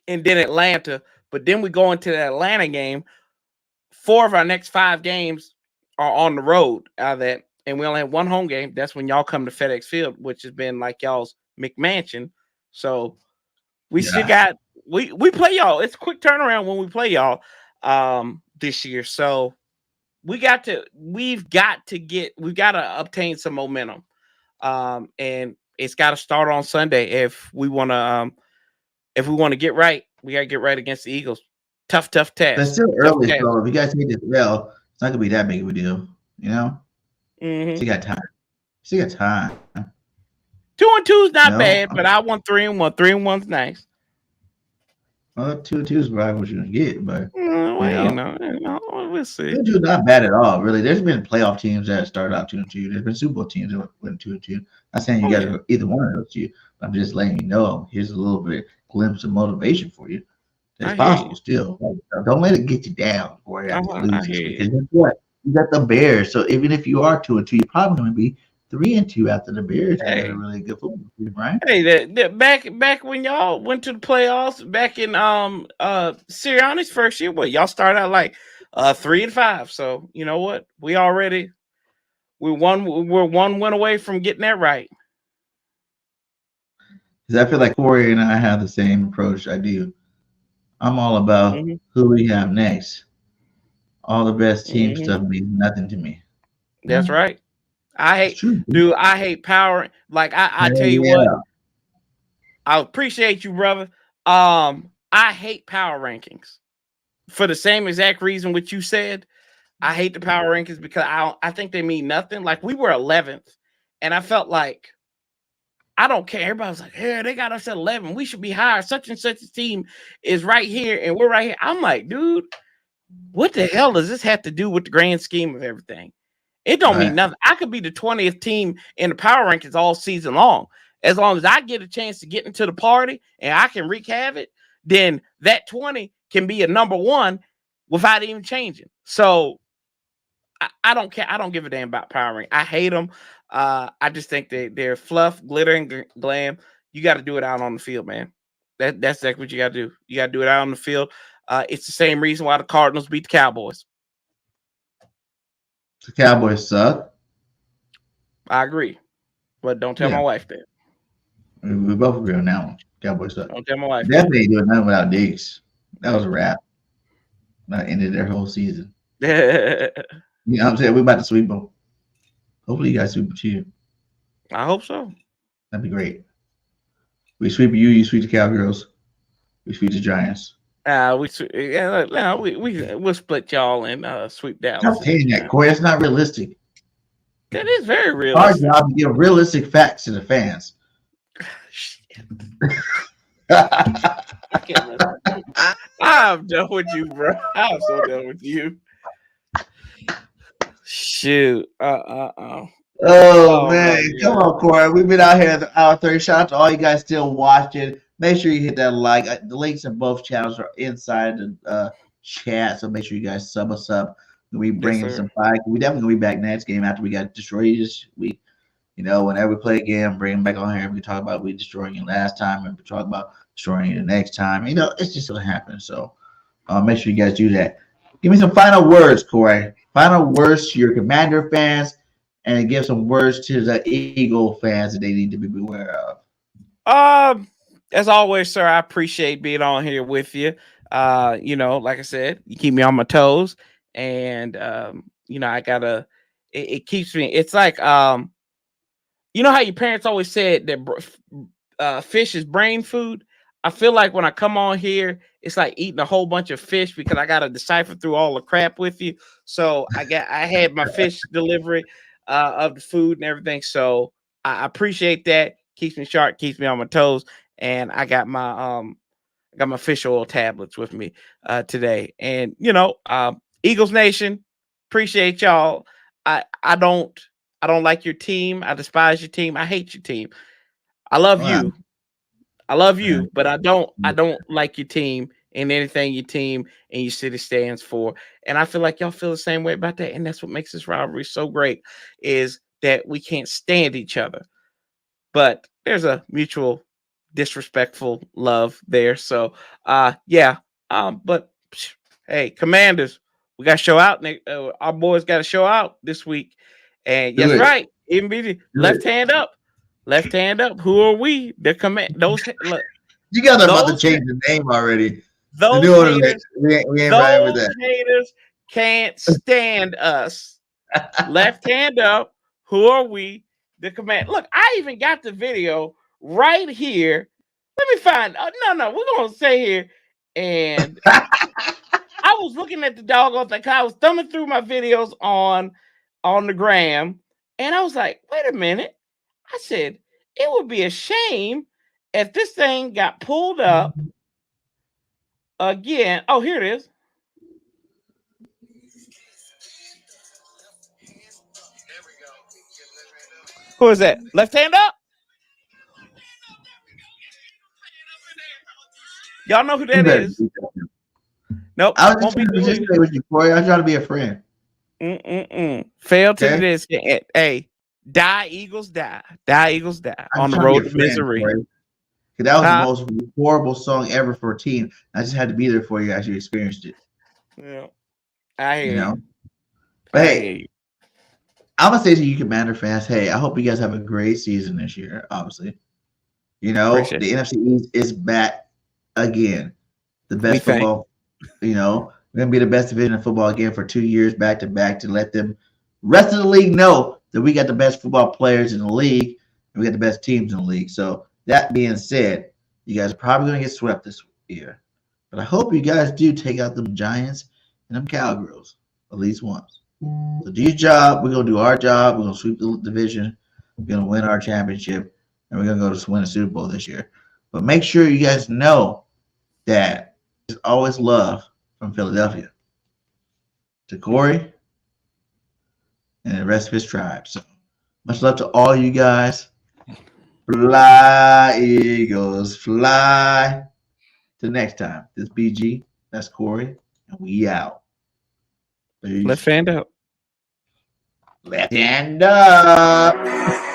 and then Atlanta. But then we go into the Atlanta game. 4 of our next 5 games are on the road out of that, and we only have 1 home game. That's when y'all come to FedEx Field, which has been like y'all's McMansion. So we still got we play y'all. It's a quick turnaround when we play y'all this year. So we've got to obtain some momentum, and it's got to start on Sunday if we want to get right. We got to get right against the Eagles. Tough task. It's still early, so if you guys take this well, it's not gonna be that big of a deal, You got time. 2-2 is not bad, but I want 3-1. 3-1's nice. Well, 2-2 is probably what you're gonna get, but we'll see. 2-2 is not bad at all, really. There's been playoff teams that started out 2-2. There's been Super Bowl teams that went 2-2. Not saying you guys are either one of those two. I'm just letting you know. Here's a little bit glimpse of motivation for you. It's possible still. Don't let it get you down for you lose this week. Because guess what? You got the Bears. So even if you are 2-2, you're probably going to be 3-2 after the Bears had a really good football team, right? Hey, back when y'all went to the playoffs, back in Sirianni's first year, y'all started out like 3-5. So you know what? We're one win away from getting that right. Because I feel like Corey and I have the same approach. I do. I'm all about Hmm. who we have next. All the best team Hmm. stuff means nothing to me. That's Yeah, right. I it's hate, true. dude. I hate power. Like I tell Hell you what, yeah. I appreciate you, brother. I hate power rankings for the same exact reason which you said. I hate the power rankings because I think they mean nothing. Like we were 11th, and I felt like I don't care. Everybody was like, "Yeah, they got us at 11. We should be higher. Such and such a team is right here, and we're right here." I'm like, dude, what the hell does this have to do with the grand scheme of everything? It don't mean Right. nothing. I could be the 20th team in the power rankings all season long. As long as I get a chance to get into the party and I can wreak havoc, then that 20 can be a number one without even changing. So I don't care. I don't give a damn about power rank. I hate them. I just think they're fluff, glitter, and glam. You got to do it out on the field, man. That's exactly what you got to do. You got to do it out on the field. It's the same reason why the Cardinals beat the Cowboys. The Cowboys suck. I agree, but don't tell Yeah, my wife that. we both agree on that one. Cowboys suck. Don't tell my wife Definitely ain't doing nothing without Diggs. That was a wrap. That ended their whole season. that. You know what I'm saying? We're about to sweep them. Hopefully, you guys sweep them too. I hope so. That'd be great. We sweep you, you sweep the Cowgirls. We sweep the Giants. We'll split y'all and sweep I'm Dallas saying this that, time. Corey. That's not realistic. That is very Our realistic. job to give realistic facts to the fans. Shit, I I can't listen. I'm done with you, bro. I'm so done with you. Shoot. Oh Oh man, my come god. on, Corey. We've been out here at the hour 30. Shout out to all you guys still watching. Make sure you hit that like. The links in both channels are inside the chat, so make sure you guys sub us up. We Yes, bringing sir. some fire. We definitely gonna be back next game after we got destroyed this week. You know, whenever we play again, bring them back on here. We can talk about we destroying you last time, and we talk about destroying you the next time. You know, it's just gonna happen. So make sure you guys do that. Give me some final words, Corey. Final words to your Commander fans, and give some words to the Eagle fans that they need to be aware of. Um, as always, sir, I appreciate being on here with you. Like I said, you keep me on my toes, and I gotta. It keeps me. It's like you know how your parents always said that fish is brain food. I feel like when I come on here, it's like eating a whole bunch of fish because I gotta decipher through all the crap with you. So I had my fish delivery of the food and everything. So I appreciate that. Keeps me sharp, keeps me on my toes, and I got my fish oil tablets with me today. And Eagles Nation, appreciate y'all. I don't like your team. I despise your team. I hate your team. I love Wow. you. I love you, but I don't like your team and anything your team and your city stands for. And I feel like y'all feel the same way about that. And that's what makes this rivalry so great is that we can't stand each other. But there's a mutual disrespectful love there. So yeah. But hey, Commanders, we got to show out. Our boys got to show out this week. And Do that's it. right. Even be Do it. left hand up. Left hand up. Who are we? The command look, You guys are about to those change the name already. The new those owner, haters, we ain't riding with those that. haters can't stand us. Left hand up. Who are we? The command. Look, I even got the video right here. Let me find. No, we're gonna stay here. And I was looking at the doggone thing. I was thumbing through my videos on the gram, and I was like, wait a minute. I said it would be a shame if this thing got pulled up again. Oh, here it is. Who is that? Left hand up. Y'all know who You that better is. do that. Nope, I was just won't be trying to deleted. participate with you, Corey. I was trying to be a friend. Fail to Okay. this. Hey, die Eagles die. Die Eagles die I'm on just the trying to road be a to friend, misery. Corey. Because that was the Huh? most horrible song ever for a team. I just had to be there for you as you experienced it. Yeah, I You hear know. you. But I hey, hear you. I'm gonna say to you, Commander fans, hey, I hope you guys have a great season this year. Obviously, You know, Appreciate the NFC East is back again. The We best thank football, we're gonna be the best division of football again for 2 years back to back to let them rest of the league know that we got the best football players in the league and we got the best teams in the league. So that being said, you guys are probably gonna get swept this year. But I hope you guys do take out them Giants and them Cowgirls at least once. So do your job. We're gonna do our job. We're gonna sweep the division. We're gonna win our championship, and we're gonna go to win a Super Bowl this year. But make sure you guys know that there's always love from Philadelphia to Corey and the rest of his tribe. So much love to all you guys. Fly, Eagles, fly. Till next time, this BG, that's Corey, and we out. Peace. Left hand up. Left hand up.